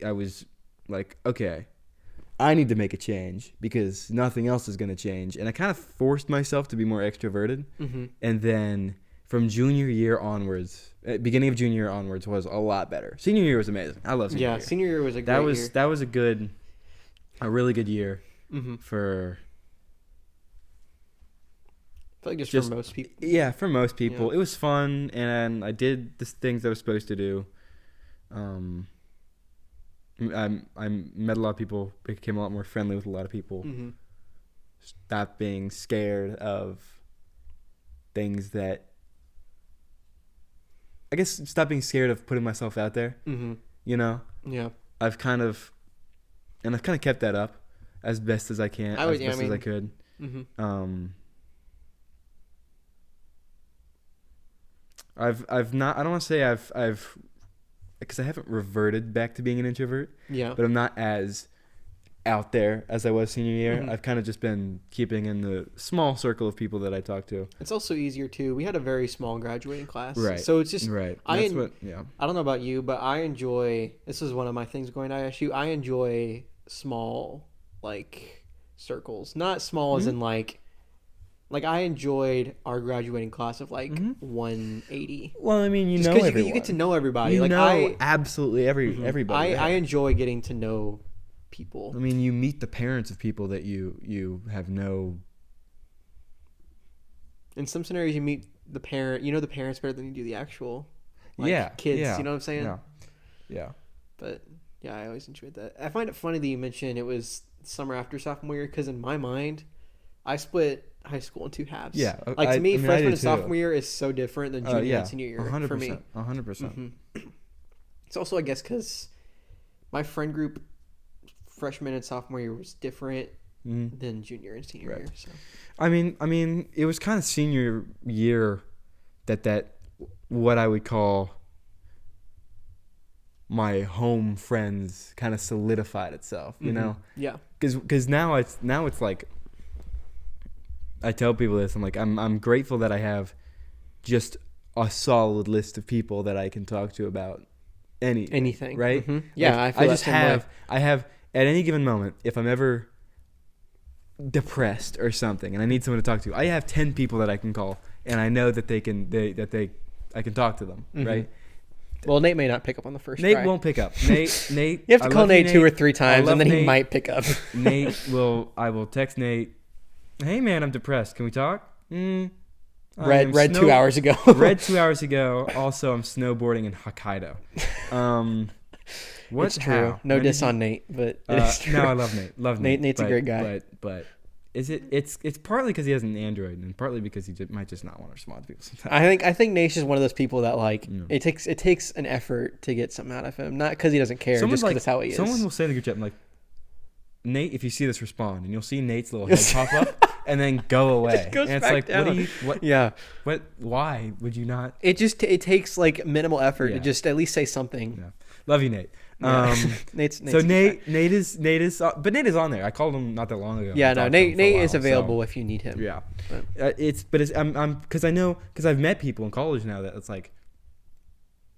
I was like, okay, I need to make a change because nothing else is going to change, and I kind of forced myself to be more extroverted, and then from junior year onwards, beginning of junior year onwards was a lot better. Senior year was amazing. I love senior year. Yeah, senior year was a great year. That was a really good year for. I feel like just for most people. Yeah, for most people, Yeah. it was fun, and I did the things I was supposed to do. I met a lot of people, became a lot more friendly with a lot of people. Stopped being scared of things that. I guess stop being scared of putting myself out there. Yeah. I've kind of kept that up as best as I can, as I could. I've not. I don't want to say I've because I haven't reverted back to being an introvert. Yeah. But I'm not as out there as I was senior year. I've kind of just been keeping in the small circle of people that I talk to. It's also easier too. We had a very small graduating class, Right. So it's just right. I Yeah. don't know about you, but I enjoy. This is one of my things going to ISU. I enjoy small circles, not small as in like I enjoyed our graduating class of 180. Well, I mean, Just know 'cause everyone. you get to know everybody. You know absolutely everybody. I enjoy getting to know people. I mean, you meet the parents of people that you have no. In some scenarios, you meet the parent. You know the parents better than you do the actual kids. Yeah, You know what I'm saying? Yeah. But yeah, I always enjoyed that. I find it funny that you mentioned it was summer after sophomore year because in my mind, I split high school in 2 halves. Yeah, to me, I freshman do and sophomore year is so different than junior and senior year 100%, for me. 100%. It's also, I guess, because my friend group freshman and sophomore year was different. than junior and senior Right. year. So I mean, it was kind of senior year that what I would call my home friends kind of solidified itself, you know? Yeah. Because now it's like, I tell people this, I'm like, I'm grateful that I have just a solid list of people that I can talk to about anything, right? Mm-hmm. Yeah, like, I feel just have at any given moment, if I'm ever depressed or something and I need someone to talk to, I have 10 people that I can call, and I know that I can talk to to them, right? Well, Nate may not pick up on the first Nate try. won't pick up. Nate, You have to call Nate 2 or 3 times, and then he might pick up. I will text Nate, hey man, I'm depressed. Can we talk? Read 2 hours ago. Read 2 hours ago. Also, I'm snowboarding in Hokkaido. It's true. How? No diss on Nate, but it is true. No, I love Nate. Nate's a great guy. But it's partly because he has an Android, and partly because he might just not want to respond to people sometimes. I think Nate's just one of those people that like it takes an effort to get something out of him, not because he doesn't care, just because it's how he is. Someone will say to the group chat, I'm like, Nate, if you see this, respond, and you'll see Nate's little head pop up and then go away. It goes and it's back like, down. why would you not? It takes like minimal effort to just at least say something. Yeah. Love you, Nate. Nate's so Nate is but Nate is on there. I called him not that long ago. Yeah, no, Nate is available if you need him. Yeah, I'm because I've met people in college now that it's like,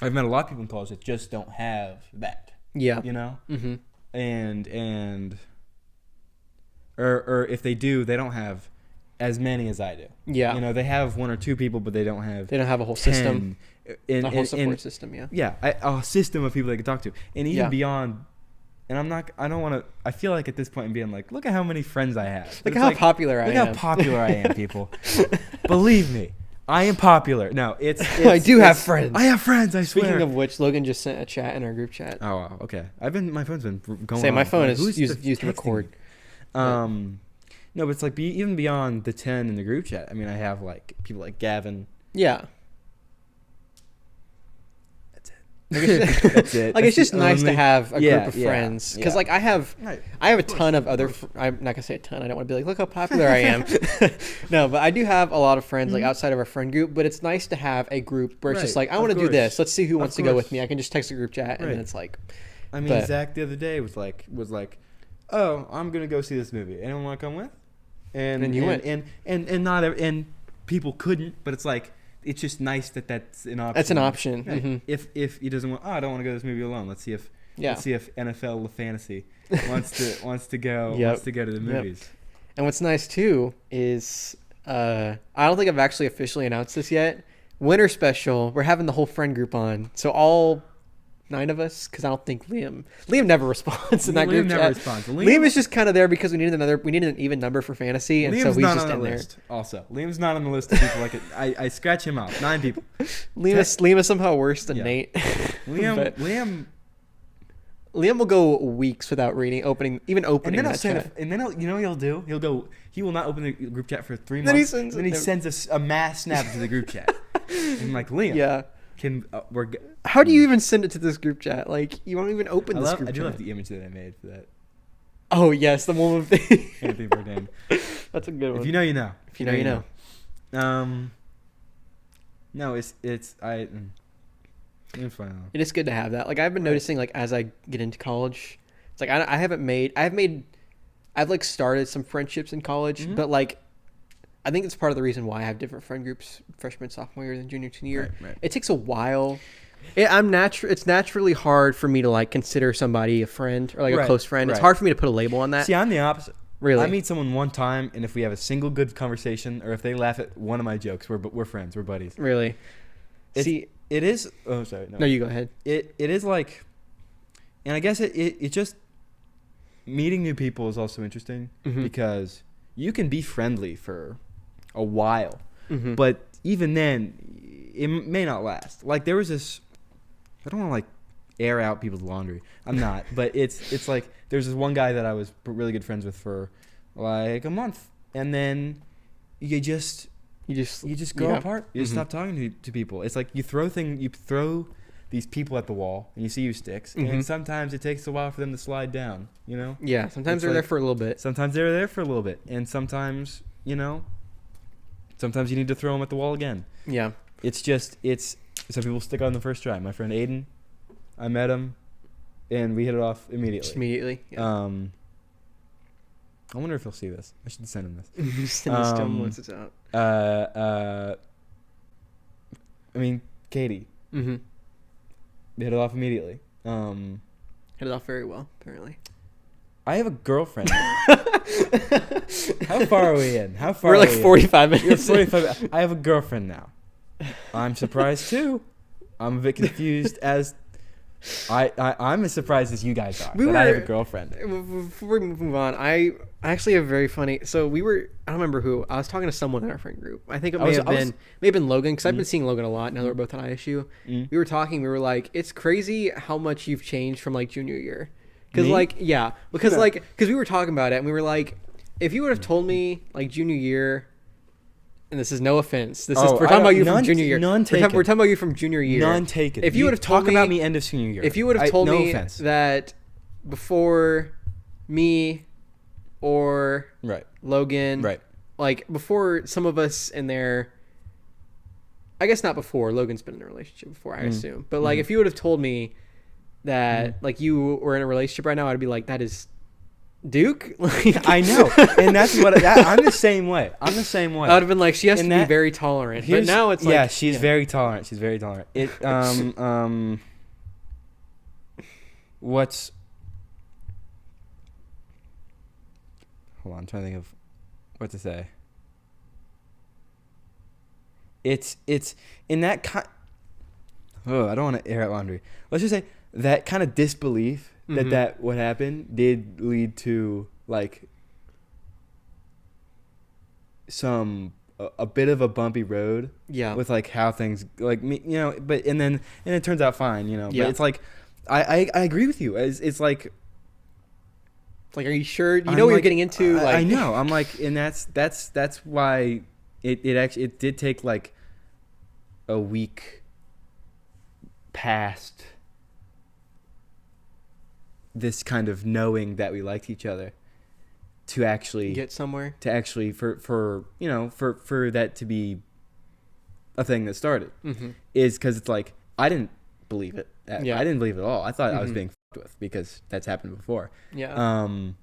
I've met a lot of people in college that just don't have that. Yeah, you know, or if they do, they don't have as many as I do. Yeah, you know, they have 1 or 2 people, but they don't have a whole system. A whole support system, a system of people they can talk to, and even beyond. And I don't want to. I feel like at this point in being like, look at how many friends I have. Look how popular I am. Look how popular I am, people. Believe me, I am popular. No, it's I do have friends. I have friends. I swear. Speaking of which, Logan just sent a chat in our group chat. Oh, wow, okay. My phone's been going. My phone is used to record. No, but it's like even beyond the 10 in the group chat. I mean, I have like people like Gavin. Yeah. That's it. Like, it's just nice to have a group of friends, because like I have a ton of other. I'm not gonna say a ton. I don't want to be like, look how popular I am. No, but I do have a lot of friends like outside of our friend group. But it's nice to have a group where it's just like, I want to do this. Let's see who wants to go with me. I can just text a group chat, and then it's like. I mean, Zach the other day was like, oh, I'm gonna go see this movie. Anyone want to come with? And you went. And people couldn't, but it's like. It's just nice that's an option. That's an option. Right. Mm-hmm. If he doesn't want, I don't want to go to this movie alone. Let's see if NFL Fantasy wants to go to the movies. Yep. And what's nice too is I don't think I've actually officially announced this yet. Winter special, we're having the whole friend group on. So all 9 of us, because I don't think Liam never responds in that group chat. Liam is just kind of there because we needed an even number for fantasy, and so he's just in there. Also, Liam's not on the list of people like it. I scratch him out. 9 people. Liam is somehow worse than Nate. Liam will go weeks without opening that chat. And then you know what he'll do? He will not open the group chat for 3 months. Then he sends us a mass snap to the group chat. And I'm like, Liam. Yeah. How do you even send it to this group chat? Like, you won't even open this group chat. I do love the image that I made for that. Oh yes, the one with the Anthony Bourdain. That's a good one. If you know, you know. If you know, you know. No, it's fine. It is good to have that. Like, I've been noticing, like, as I get into college, it's like I've like started some friendships in college, but like. I think it's part of the reason why I have different friend groups freshman, sophomore year than junior, senior year. Right. It takes a while. It's naturally hard for me to like consider somebody a friend or like a close friend. It's hard for me to put a label on that. See, I'm the opposite. Really? I meet someone one time, and if we have a single good conversation, or if they laugh at one of my jokes, we're friends. We're buddies. Really? It is. Oh, sorry. No, you go ahead. It is like, and I guess it just meeting new people is also interesting because you can be friendly for a while, but even then it may not last. Like, there was this, I don't want to like air out people's laundry, I'm not, but it's like there's this one guy that I was really good friends with for like a month, and then you just grow apart. You just stop talking to people. It's like you throw these people at the wall, and you see sticks, and sometimes it takes a while for them to slide down. You know. Yeah. Sometimes they're there for a little bit. Sometimes they're there for a little bit, and sometimes sometimes you need to throw them at the wall again. Yeah. Some people stick on the first try. My friend Aiden, I met him, and we hit it off immediately. Just immediately. Yeah. I wonder if he'll see this. I should send him this. Send this to him once it's out. I mean, Katie. Mm-hmm. We hit it off immediately. Hit it off very well, apparently. I have a girlfriend. How far are we in? We're like 45 minutes. 45. I have a girlfriend now. I'm surprised too. I'm a bit confused as I'm as surprised as you guys are I have a girlfriend. Before we move on, I actually have very funny. So I don't remember who. I was talking to someone in our friend group. I think it may have been Logan, because I've been seeing Logan a lot now that we're both on ISU. We were talking. We were like, it's crazy how much you've changed from like junior year. Because we were talking about it and we were like, if you would have told me like junior year. And this is no offense. We're talking about you from junior year. We're talking about you from junior year. None taken. If you would have told me about me end of senior year. If you would have told me that before me or Logan, like before some of us in there, I guess not before. Logan's been in a relationship before, I assume. But like if you would have told me that like you were in a relationship right now, I'd be like, that is Duke. I know, and that's what I'm the same way. I would have been like, she has to be very tolerant. But now it's like, she's very tolerant. She's very tolerant. What's? Hold on, I'm trying to think of what to say. It's in that kind. Oh, I don't want to air out laundry. Let's just say that kind of disbelief. That what happened did lead to like a bit of a bumpy road. Yeah. With like how things like me, but and it turns out fine, But it's like I agree with you. It's like are you sure you know what you're getting into? I know. I'm like, and that's why it did take like a week past this kind of knowing that we liked each other to actually get somewhere, to actually for that to be a thing that started is because it's like I didn't believe it. I didn't believe it at all. I thought I was being fucked with because that's happened before. I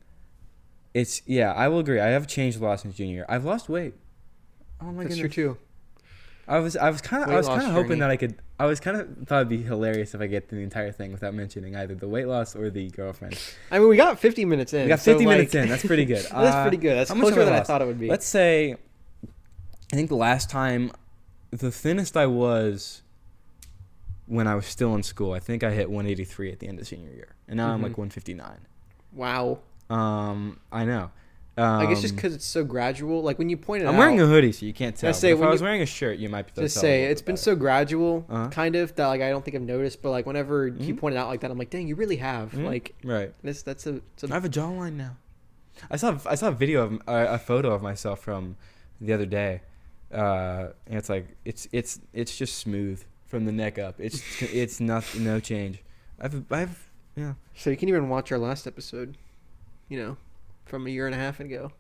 will agree. I have changed a lot since junior year. I've lost weight. Oh my goodness. That's true too. I was kind of hoping that I could. I was kind of thought it'd be hilarious if I get through the entire thing without mentioning either the weight loss or the girlfriend. I mean, we got 50 minutes in. We got 50 minutes in. That's pretty good. That's pretty good. That's closer than I thought it would be. Let's say, I think the last time, the thinnest I was when I was still in school, I think I hit 183 at the end of senior year, and now I'm like 159. Wow. I know. I guess just because it's so gradual. Like when you pointed I'm wearing a hoodie, so you can't tell. If I was wearing a shirt, you might be able to tell. Just say it's been so gradual, kind of, that like I don't think I've noticed. But like whenever you point it out like that, I'm like, dang, you really have. Like, that's a. I have a jawline now. I saw a video of a photo of myself from the other day, and it's like it's just smooth from the neck up. It's no change. I've yeah. So you can even watch our last episode, from a year and a half ago.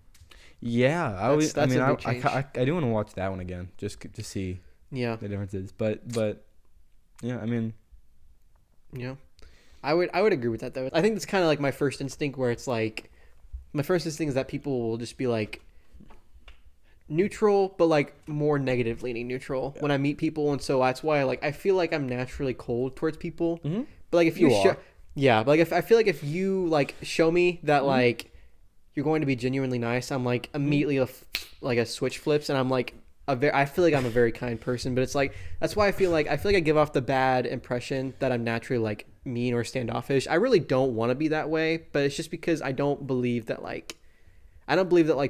Yeah, I do want to watch that one again just to see the differences. But yeah, I mean, I would agree with that though. I think it's kind of like my first instinct, where it's like my first instinct is that people will just be like neutral, but like more negative leaning neutral when I meet people, and so that's why I feel like I'm naturally cold towards people. But like if you but like if I feel like if you like show me that like you're going to be genuinely nice, I'm like immediately like a switch flips, and I'm like I feel like I'm a very kind person, but it's like that's why I feel like I give off the bad impression that I'm naturally like mean or standoffish. I really don't want to be that way, but it's just because I don't believe that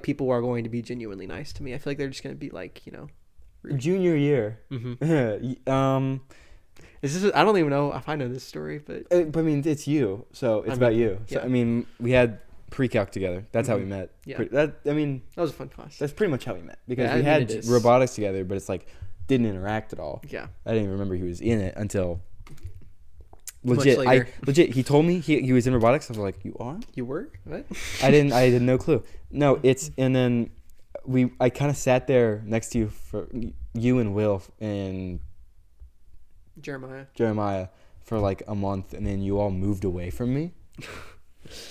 people are going to be genuinely nice to me. I feel like they're just going to be like, rude. Junior year. Is this? I don't even know if I know this story, but I mean, it's you, so it's about you. So I mean, we had pre-calc together. That's how we met. Yeah. That was a fun class. That's pretty much how we met, because we had robotics together, but it's like didn't interact at all. Yeah. I didn't even remember he was in it until Legit, Much later. He told me he was in robotics. I was like, you are? You were? What? I had no clue. No, and then I kind of sat there next to you and Will and Jeremiah for like a month, and then you all moved away from me,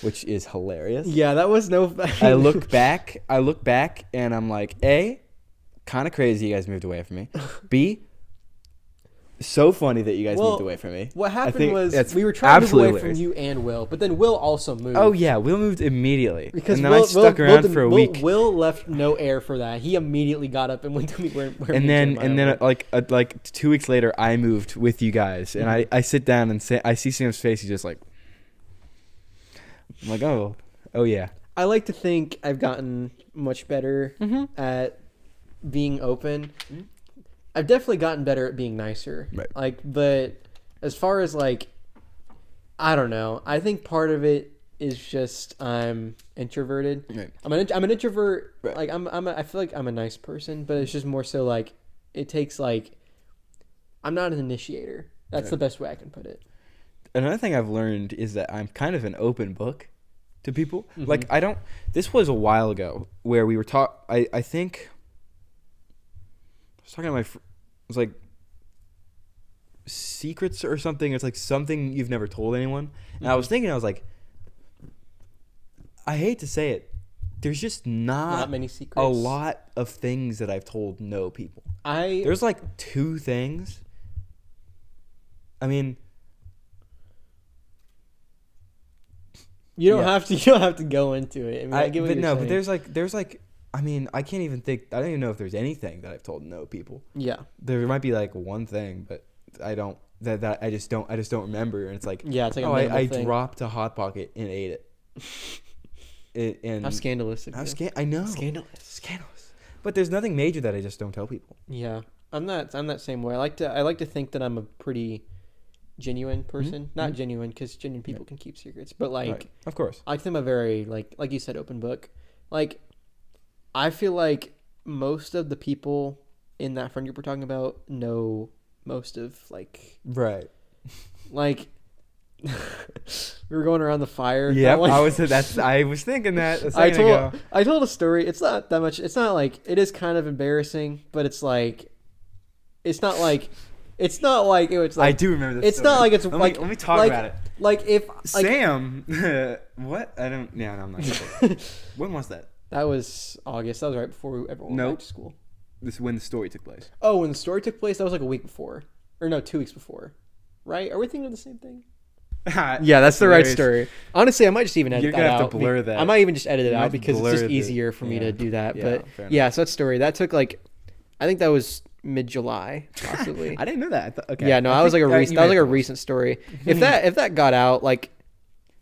which is hilarious. Yeah, that was no. I look back, and I'm like, A, kind of crazy you guys moved away from me. B, so funny that you guys moved away from me. What happened was we were trying to move away from you and Will, but then Will also moved. Oh yeah, Will moved immediately, because and then I stuck around for a week. Will left no air for that. He immediately got up and went to meet where and then like 2 weeks later, I moved with you guys, and I sit down and I see Sam's face. He's just like, I'm like, oh yeah. I like to think I've gotten much better at being open. Mm-hmm. I've definitely gotten better at being nicer. Right. Like, but as far as like, I don't know. I think part of it is just I'm introverted. Right. I'm an introvert. Right. Like I feel like I'm a nice person, but it's just more so like it takes like I'm not an initiator. That's the best way I can put it. Another thing I've learned is that I'm kind of an open book to people. Mm-hmm. Like this was a while ago where we were I think I was talking to it was like secrets or something. It's like something you've never told anyone. And I was thinking, I was like, I hate to say it, there's just not many secrets. A lot of things that I've told no people. There's like 2 things. I mean, you don't have to go into it. I mean, I get what you're saying. But there's like I mean, I can't even think. I don't even know if there's anything that I've told no people. Yeah, there might be like one thing, but I don't. That I just don't remember. And it's like, it's like I dropped a Hot Pocket and ate it. And how scandalous! I know, scandalous. But there's nothing major that I just don't tell people. Yeah, I'm that same way. I like to think that I'm a pretty genuine person. Not genuine, because genuine people can keep secrets, but like, right. Of course, I think I'm a very like you said, open book. Like, I feel like most of the people in that friend group we're talking about know most of like right. Like we were going around the fire. Yeah, I was thinking that. I told a story. It's not that much. It's not like it is kind of embarrassing, but it's like it's not like it was like I do remember this. It's story. Not like it's let me talk about it. Like if Sam, what? I don't. Yeah, no, I'm not. When was that? That was August. That was right before everyone went back to school. This is when the story took place. Oh, when the story took place, that was like a week before. Or no, 2 weeks before. Right? Are we thinking of the same thing? Yeah, that's the right story. Honestly, I might just even edit that out. You're going to have to blur that. I might even just edit it out because it's just easier for me to do that. Yeah, but yeah, so that story, that took like, I think that was mid-July, possibly. I didn't know that. Okay. Yeah, no, that was like a recent story. If that got out, like,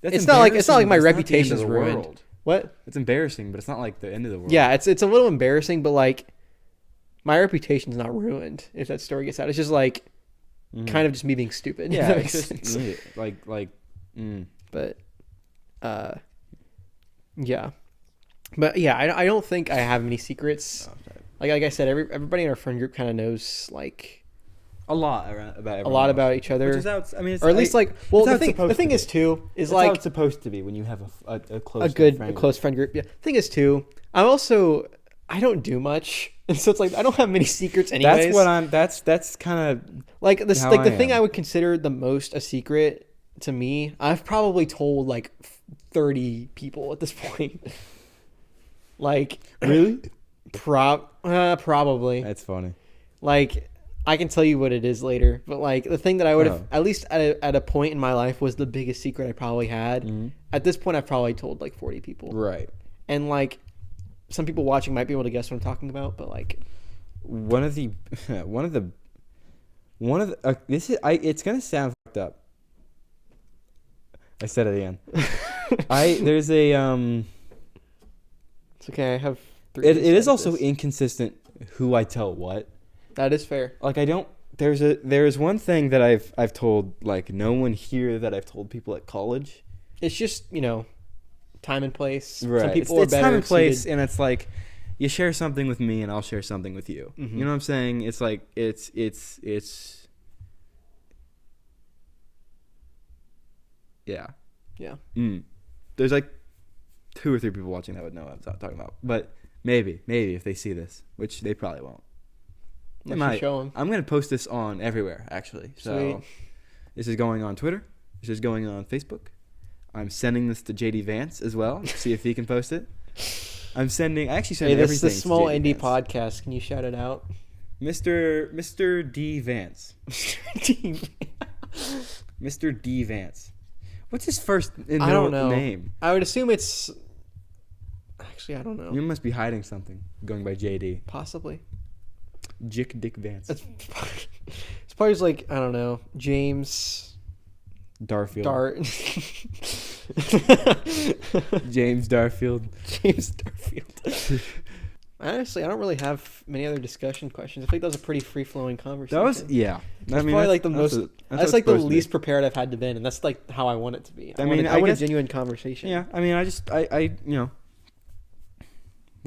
it's not like my reputation's ruined. What? It's embarrassing, but it's not like the end of the world. Yeah, it's a little embarrassing, but like my reputation's not ruined if that story gets out. It's just like kind of just me being stupid. Yeah, it's just But yeah. But yeah, I don't think I have any secrets. Oh, like I said, everybody in our friend group kind of knows like a lot about each other. Which is how it's, I mean, or at least like, well, the thing is too is it's like how it's supposed to be when you have a close friend group. Yeah. Thing is too, I don't do much, and so it's like I don't have many secrets anyways. That's kind of like this. Like the thing I would consider the most a secret to me, I've probably told like 30 people at this point. Like really? Probably. That's funny. Like I can tell you what it is later, but like the thing that I would have at least at a point in my life was the biggest secret I probably had. Mm-hmm. At this point, I've probably told like 40 people. Right. And like some people watching might be able to guess what I'm talking about, but like it's gonna sound fucked up. I said it again. There's a It's okay. I have. It is also inconsistent who I tell what. That is fair. Like I don't. There's one thing that I've told like no one here that I've told people at college. It's just time and place. Right. Some people it's time and place, and it's like you share something with me, and I'll share something with you. Mm-hmm. You know what I'm saying? It's like it's. Yeah. Yeah. There's like 2 or 3 people watching that would know what I'm talking about. But maybe if they see this, which they probably won't. They might. Show them. I'm going to post this on everywhere, actually. So Sweet. this is going on Twitter. This is going on Facebook. I'm sending this to JD Vance as well. See if he can post it. I actually send everything This is the to small JD indie Vance. podcast. Can you shout it out? Mr. D Vance. Team. Mr. D Vance. What's his first and I don't middle know. name? I would assume it's. Actually, I don't know. You must be hiding something. Going by JD. Possibly. Jick Dick Vance. It's probably just like, I don't know, James Darfield. James James Darfield. Darfield. Honestly, I don't really have many other discussion questions. I think that was a pretty free flowing conversation. That was That's probably like the most. That's like the least prepared I've had to be, and that's like how I want it to be. I want I a guess- genuine conversation. Yeah, I mean, I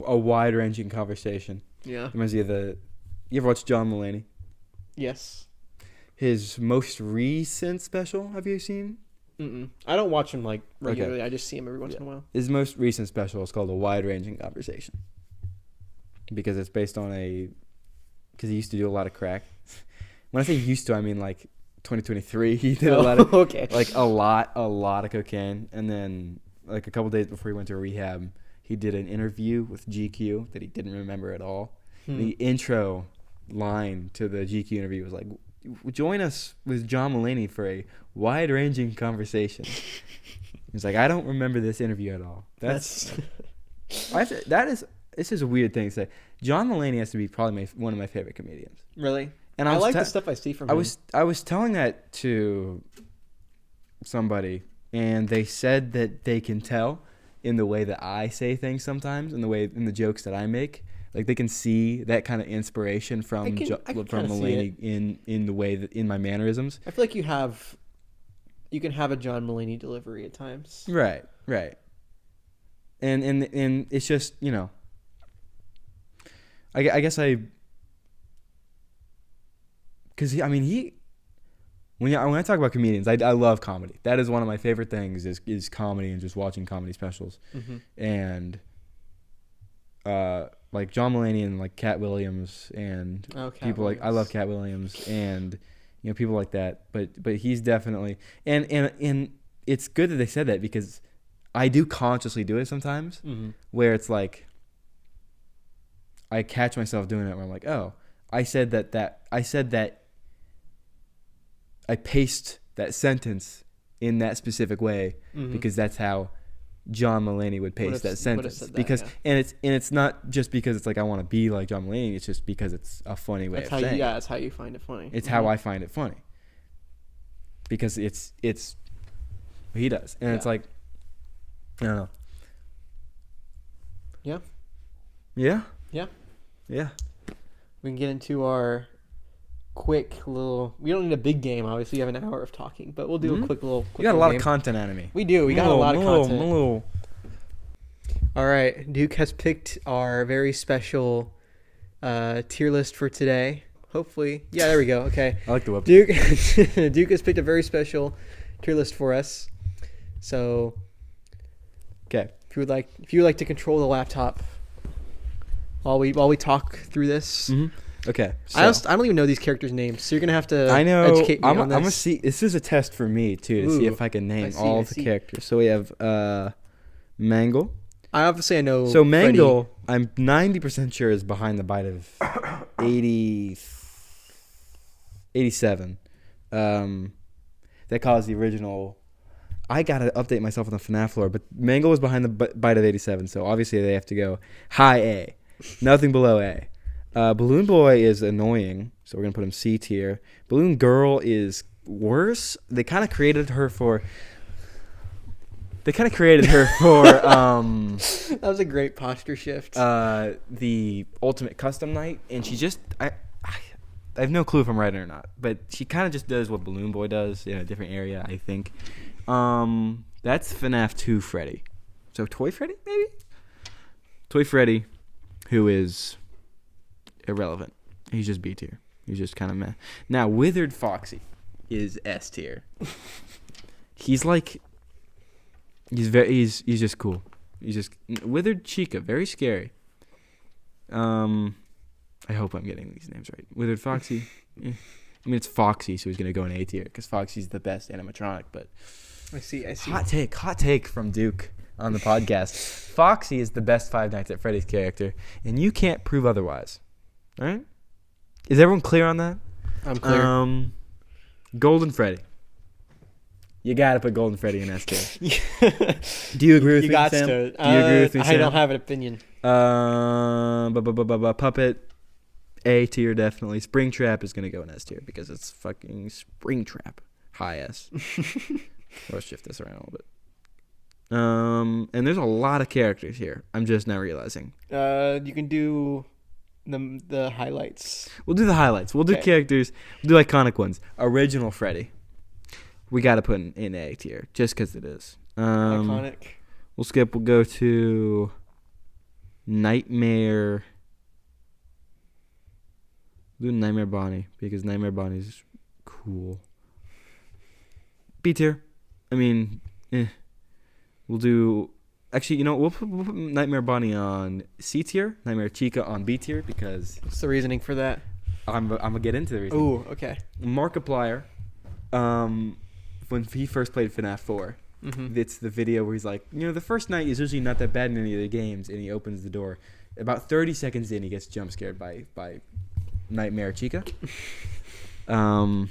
a wide ranging conversation. Yeah. Reminds me of you ever watch John Mulaney? Yes. His most recent special, have you seen? I don't watch him like regularly. I just see him every once Yeah. in a while. His most recent special is called A Wide Ranging Conversation. Because it's based on because he used to do a lot of crack. When I say used to, I mean like 2023. He did a lot of, okay. like a lot of cocaine. And then like a couple days before he went to rehab, he did an interview with GQ that he didn't remember at all. The intro line to the GQ interview was like, join us with John Mulaney for a wide-ranging conversation. He's like, I don't remember this interview at all. This is a weird thing to say. John Mulaney has to be probably one of my favorite comedians. Really? And I like the stuff I see from him. I was telling that to somebody, and they said that they can tell in the way that I say things sometimes, in the jokes that I make. Like they can see that kind of inspiration from Mulaney in the way that in my mannerisms. I feel like you can have a John Mulaney delivery at times. Right. And it's just, I guess because when I talk about comedians, I love comedy. That is one of my favorite things is comedy and just watching comedy specials. And like John Mulaney and like Cat Williams and people like I love Cat Williams and people like that. But he's definitely and it's good that they said that because I do consciously do it sometimes where it's like I catch myself doing it where I'm like, oh, I said that I paced that sentence in that specific way because that's how John Mulaney would pace that sentence. And it's not just because it's like I want to be like John Mulaney. It's just because it's a funny way of saying. That's how you find it funny. It's how I find it funny because it's what he does, and it's like I don't know. Yeah. Yeah. Yeah. Yeah. We can get into our quick little. We don't need a big game. Obviously, you have an hour of talking, but we'll do a quick little. You got a lot of content out of me. We do. We got a lot of content. All right, Duke has picked our very special tier list for today. Hopefully, yeah, there we go. Okay, I like the web. Duke has picked a very special tier list for us. So, okay, if you would like to control the laptop while we talk through this. Okay, so I don't even know these characters' names, so you're gonna have to educate me on this. I'm gonna see. This is a test for me too to see if I can name all the characters. So we have Mangle. I know. So Mangle, I'm 90% sure is behind the bite of 87. That caused the original. I gotta update myself on the FNAF lore, but Mangle was behind the bite of 87, so obviously they have to go high A, nothing below A. Balloon Boy is annoying, so we're gonna put him C tier. Balloon Girl is worse. They kind of created her for. That was a great posture shift. The Ultimate Custom Night, and she just I have no clue if I'm right or not, but she kind of just does what Balloon Boy does in a different area, I think. That's FNAF 2 Freddy. So Toy Freddy, maybe? Toy Freddy, who is irrelevant. He's just B tier. He's just kind of meh. Now, Withered Foxy is S tier. He's like He's just cool. He's just Withered Chica, very scary. I hope I'm getting these names right. Withered Foxy. I mean, it's Foxy, so he's gonna go in A tier because Foxy's the best animatronic. But I see. Hot take from Duke on the podcast. Foxy is the best Five Nights at Freddy's character, and you can't prove otherwise. All right? Is everyone clear on that? I'm clear. Golden Freddy. You gotta put Golden Freddy in S tier. Do you agree with me, Sam? Do you agree with me, Sam? I don't have an opinion. Puppet, A tier definitely. Springtrap is gonna go in S tier because it's fucking Springtrap. High S. Let's shift this around a little bit. And there's a lot of characters here. I'm just now realizing. You can do the highlights. We'll do the highlights. We'll do characters. We'll do iconic ones. Original Freddy. We got to put in A tier just because it is. Iconic. We'll skip. We'll go to Nightmare. We'll do Nightmare Bonnie because Nightmare Bonnie's cool. B tier. I mean, We'll do. Actually, you know, we'll put Nightmare Bonnie on C tier, Nightmare Chica on B tier because. What's the reasoning for that? I'm gonna get into the reasoning. Ooh, okay. Markiplier, when he first played FNAF 4, it's the video where he's like, you know, the first night is usually not that bad in any of the games, and he opens the door. About 30 seconds in, he gets jump scared by Nightmare Chica. The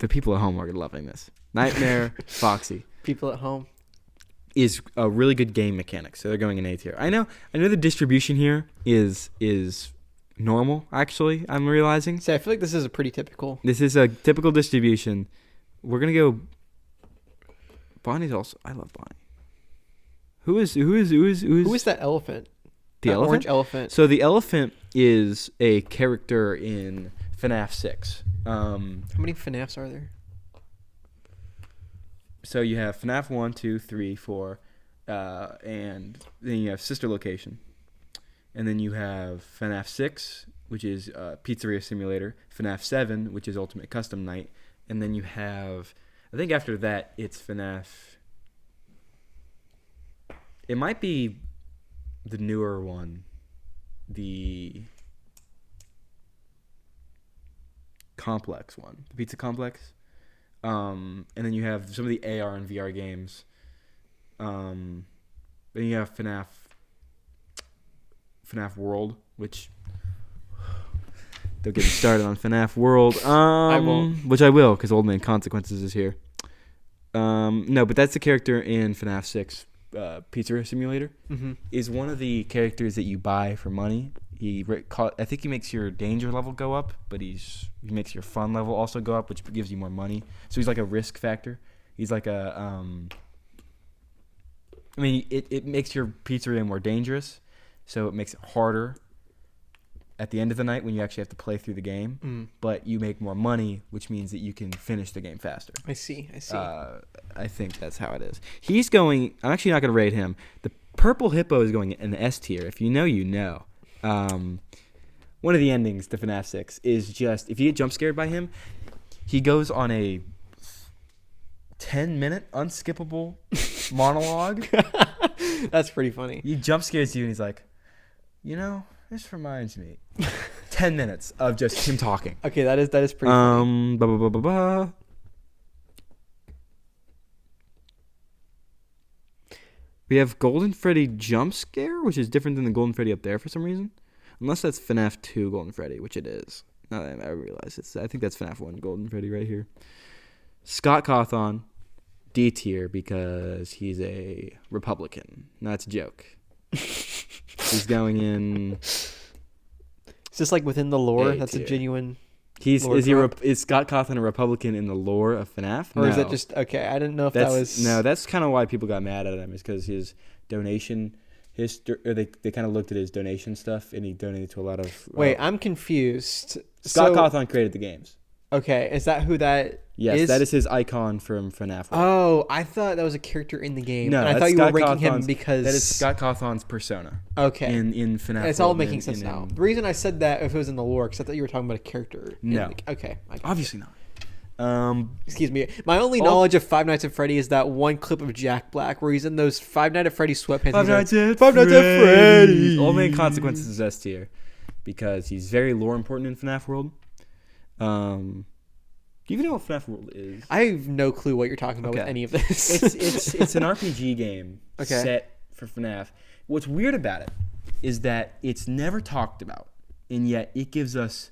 people at home are loving this. Nightmare Foxy. People at home. Is a really good game mechanic, so they're going in A tier. I know the distribution here is normal, actually, I'm realizing. See, I feel like this is a pretty typical. This is a typical distribution. We're going to go... Bonnie's also... I love Bonnie. Who is that elephant? The elephant? Orange elephant. So the elephant is a character in FNAF 6. How many FNAFs are there? So you have FNAF 1, 2, 3, 4, and then you have Sister Location. And then you have FNAF 6, which is Pizzeria Simulator, FNAF 7, which is Ultimate Custom Night, and then you have, I think after that, it's FNAF. It might be the newer one, the Complex one, the Pizza Complex. And then you have some of the AR and VR games. Then you have FNAF World, which don't get me started on FNAF World. I won't. Which I will, because Old Man Consequences is here. No, but that's the character in FNAF 6, Pizzeria Simulator. Is one of the characters that you buy for money. I think he makes your danger level go up, but he makes your fun level also go up, which gives you more money. So he's like a risk factor. He's like a I mean, it makes your pizzeria more dangerous, so it makes it harder at the end of the night when you actually have to play through the game. But you make more money, which means that you can finish the game faster. I see. I think that's how it is. He's going. I'm actually not going to rate him. The Purple Hippo is going in the S tier. If you know, you know. One of the endings to FNAF 6 is just, if you get jump scared by him, he goes on a 10-minute unskippable monologue. That's pretty funny. He jump scares you and he's like, you know, this reminds me. 10 minutes of just him talking. Okay, that is pretty funny. We have Golden Freddy Jump Scare, which is different than the Golden Freddy up there for some reason. Unless that's FNAF 2 Golden Freddy, which it is. Now that I realize I think that's FNAF 1 Golden Freddy right here. Scott Cawthon, D tier because he's a Republican. No, that's a joke. He's going in... Is this like within the lore? That's tier. A genuine... Is Scott Cawthon a Republican in the lore of FNAF? Or is that just... Okay, I didn't know if that was... No, that's kind of why people got mad at him, is because his donation... they kind of looked at his donation stuff, and he donated to a lot of... Wait, I'm confused. Scott Cawthon created the games. Okay, is that who that Yes, is? that is his icon from FNAF. Oh, I thought that was a character in the game. No, and I thought you were ranking him because... That is Scott Cawthon's persona. Okay. In FNAF. It's all making sense now. The reason I said that if it was in the lore, because I thought you were talking about a character. No. Okay. Obviously not. Excuse me. My only Oh. knowledge of Five Nights at Freddy is that one clip of Jack Black where he's in those Five Nights at Freddy sweatpants. Five Nights at Freddy's. All Main Consequences is S tier because he's very lore important in FNAF World. Do you even know what FNAF World is? I have no clue what you're talking about with any of this. It's an RPG game set for FNAF. What's weird about it is that it's never talked about, and yet it gives us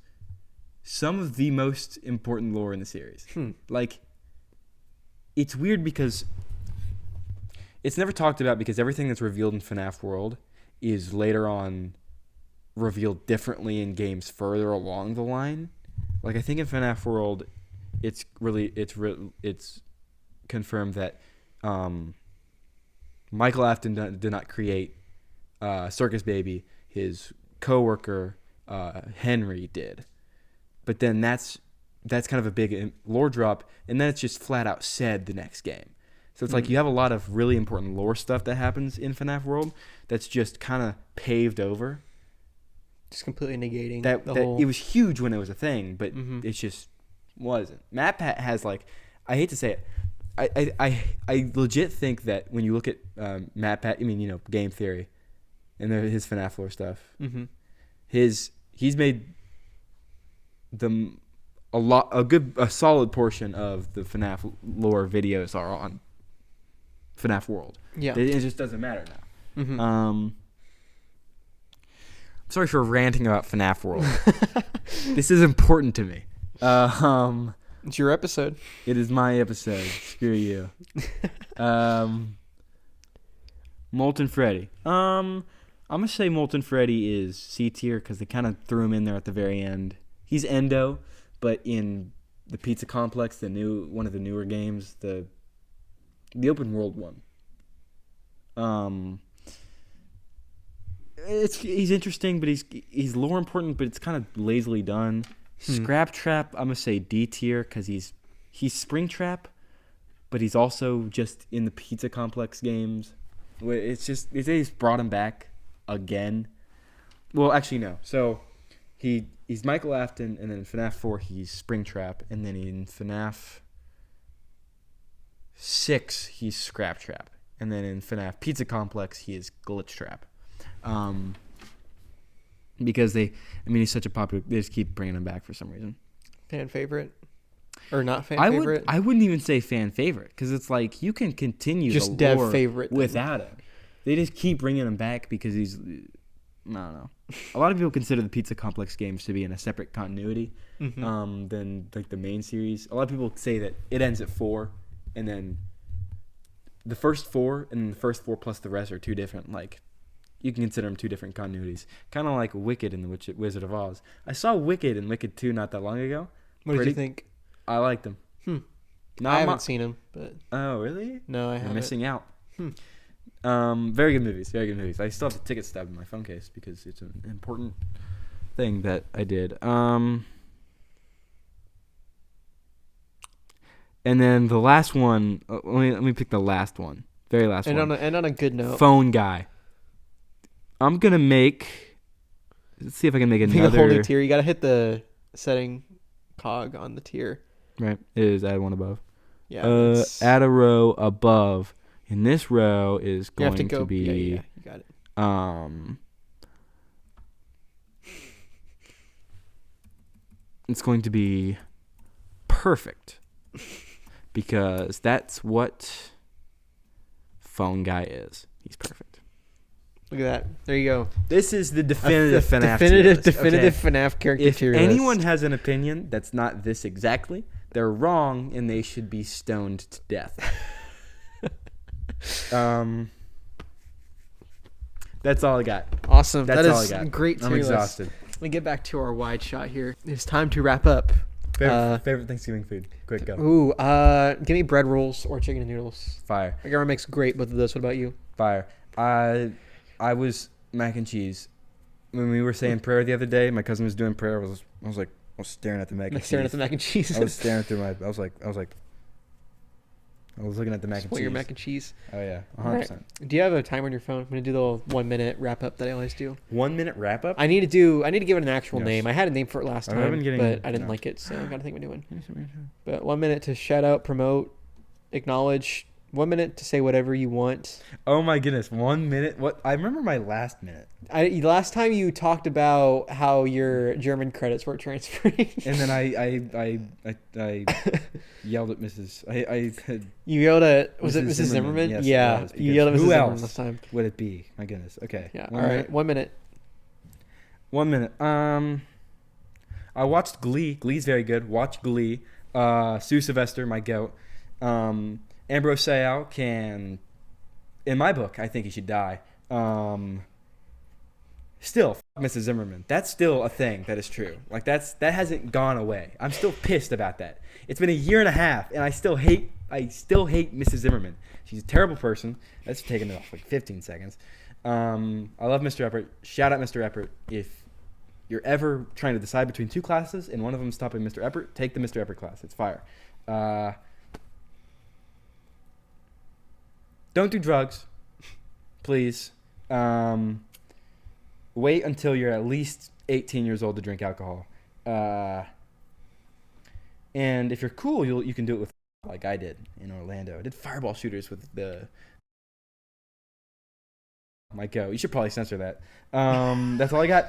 some of the most important lore in the series. Like, it's weird because it's never talked about because everything that's revealed in FNAF World is later on revealed differently in games further along the line. Like, I think in FNAF World, it's confirmed that Michael Afton did not create Circus Baby. His coworker Henry did. But then that's kind of a big lore drop, and then it's just flat out said the next game. So it's like you have a lot of really important lore stuff that happens in FNAF World that's just kind of paved over. Just completely negating that whole... It was huge when it was a thing, but it just wasn't. MatPat has, like, I hate to say it, I legit think that when you look at MatPat, I mean, you know, game theory and his FNAF lore stuff, he's made a solid portion of the FNAF lore videos are on FNAF World. Yeah, it just doesn't matter now. Sorry for ranting about FNAF World. This is important to me. It's your episode. It is my episode. Screw you. Molten Freddy. I'm gonna say Molten Freddy is C tier because they kind of threw him in there at the very end. He's Endo, but in the Pizza Complex, one of the newer games, the open world one. He's interesting, but he's lore important, but it's kind of lazily done. Scrap Trap, I'm gonna say D tier because he's Springtrap, but he's also just in the Pizza Complex games. It's just he's brought him back again. Well, actually no. So he's Michael Afton, and then in FNAF 4 he's Springtrap, and then in FNAF 6 he's Scrap Trap, and then in FNAF Pizza Complex he is Glitch Trap. Because he's such a popular, they just keep bringing him back for some reason. Fan favorite? Or not fan favorite? I wouldn't even say fan favorite, because it's like, you can continue just the lore dev favorite without him. They just keep bringing him back because he's, I don't know. A lot of people consider the Pizza Complex games to be in a separate continuity than like the main series. A lot of people say that it ends at 4, and then the first 4 and the first 4 plus the rest are two different, like, you can consider them two different continuities. Kind of like Wicked and the Wizard of Oz. I saw Wicked and Wicked 2 not that long ago. What did you think? I liked them. I haven't seen them, but... Oh, really? No, I haven't. You're missing out. Very good movies. Very good movies. I still have the ticket stub in my phone case because it's an important thing that I did. And then the last one... let me pick the last one. Very last one. And on a good note. Phone Guy. I'm going to make... Let's see if I can make another... a whole new tier. You got to hit the setting cog on the tier. Right. It is add one above. Yeah. Add a row above. And this row is going to be... Yeah, you got it. It's going to be perfect. Because that's what Phone Guy is. He's perfect. Look at that. There you go. This is the definitive FNAF definitive FNAF character tier list. If anyone has an opinion that's not this exactly, they're wrong and they should be stoned to death. That's all I got. Awesome. That's that all is I got. Great tier I'm exhausted. list. Let me get back to our wide shot here. It's time to wrap up. Favorite Thanksgiving food? Quick, go. Ooh, give me bread rolls or chicken and noodles. Fire. My grandma makes great both of those. What about you? Fire. I was mac and cheese. When we were saying prayer the other day, my cousin was doing prayer. I was staring at the mac and cheese. Staring at the mac and cheese. I was staring through I was like, I was looking at the mac and Spoil cheese. your mac and cheese. Oh yeah, All right. 100%. Do you have a timer on your phone? I'm gonna do the little 1 minute wrap up that I always do. 1 minute wrap up. I need to give it an actual Yes. name. I had a name for it last I've time, been getting- but I didn't no. like it, so I gotta think of a new one. But 1 minute to shout out, promote, acknowledge. 1 minute to say whatever you want. Oh my goodness, 1 minute. What? I remember my last minute, Last time you talked about how your German credits were transferring. and then I yelled at Mrs. I said, You yelled at was it Mrs. Mrs. Zimmerman? Yes, it Yeah, was, you yelled at Mrs. who Zimmerman else last time. would it be? My goodness. Okay. Yeah. 1 All minute. right. 1 minute. 1 minute. I watched Glee. Glee's very good. Watch Glee. Sue Sylvester, my goat. Ambrose Sayal can, in my book, I think he should die. Still, Mrs. Zimmerman. That's still a thing that is true. Like that hasn't gone away. I'm still pissed about that. It's been a year and a half, and I still hate Mrs. Zimmerman. She's a terrible person. That's taken off like 15 seconds. I love Mr. Eppert. Shout out Mr. Eppert. If you're ever trying to decide between two classes and one of them is stopping Mr. Eppert, take the Mr. Eppert class. It's fire. Don't do drugs, please. Wait until you're at least 18 years old to drink alcohol. And if you're cool, you can do it with like I did in Orlando. I did fireball shooters with my go. You should probably censor that. That's all I got.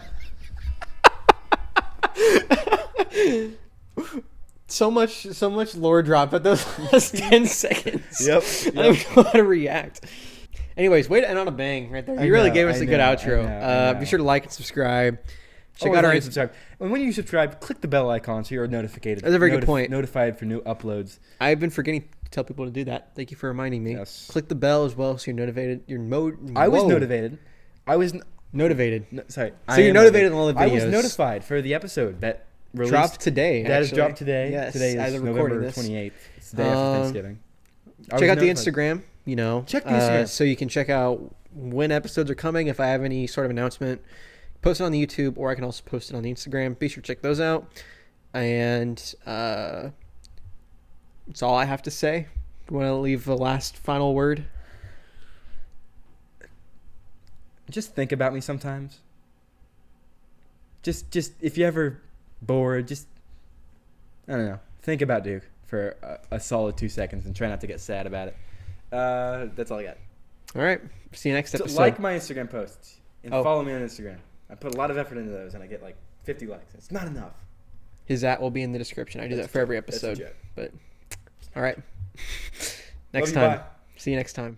So much lore drop at those last 10 seconds. Yep. I don't know how to react. Anyways, way to end on a bang right there. You really gave us a good outro. I know. Be sure to like and subscribe. Check Always out our like and subscribe. And when you subscribe, click the bell icon so you're notified. That's a very good point. Notified for new uploads. I've been forgetting to tell people to do that. Thank you for reminding me. Yes. Click the bell as well so you're notified. I was motivated. I was Motivated. no, sorry. So you're motivated on all the videos. I was notified for the episode that released. Dropped today. That is actually. dropped today. Yes, Today as is of recording November this. 28th. It's the day after Thanksgiving. Check out the Instagram. Check the Instagram. So you can check out when episodes are coming. If I have any sort of announcement, post it on the YouTube, or I can also post it on the Instagram. Be sure to check those out. And that's all I have to say. Want to leave a last final word? Just think about me sometimes. Just if you're ever bored, just I don't know. Think about Duke for a solid 2 seconds and try not to get sad about it. That's all I got. All right. See you next So episode. like my Instagram posts and Oh. follow me on Instagram. I put a lot of effort into those and I get like 50 likes. It's not enough. His @ will be in the description. I do that for every That's a episode. joke. But all right. Love Next you, time. bye. See you next time.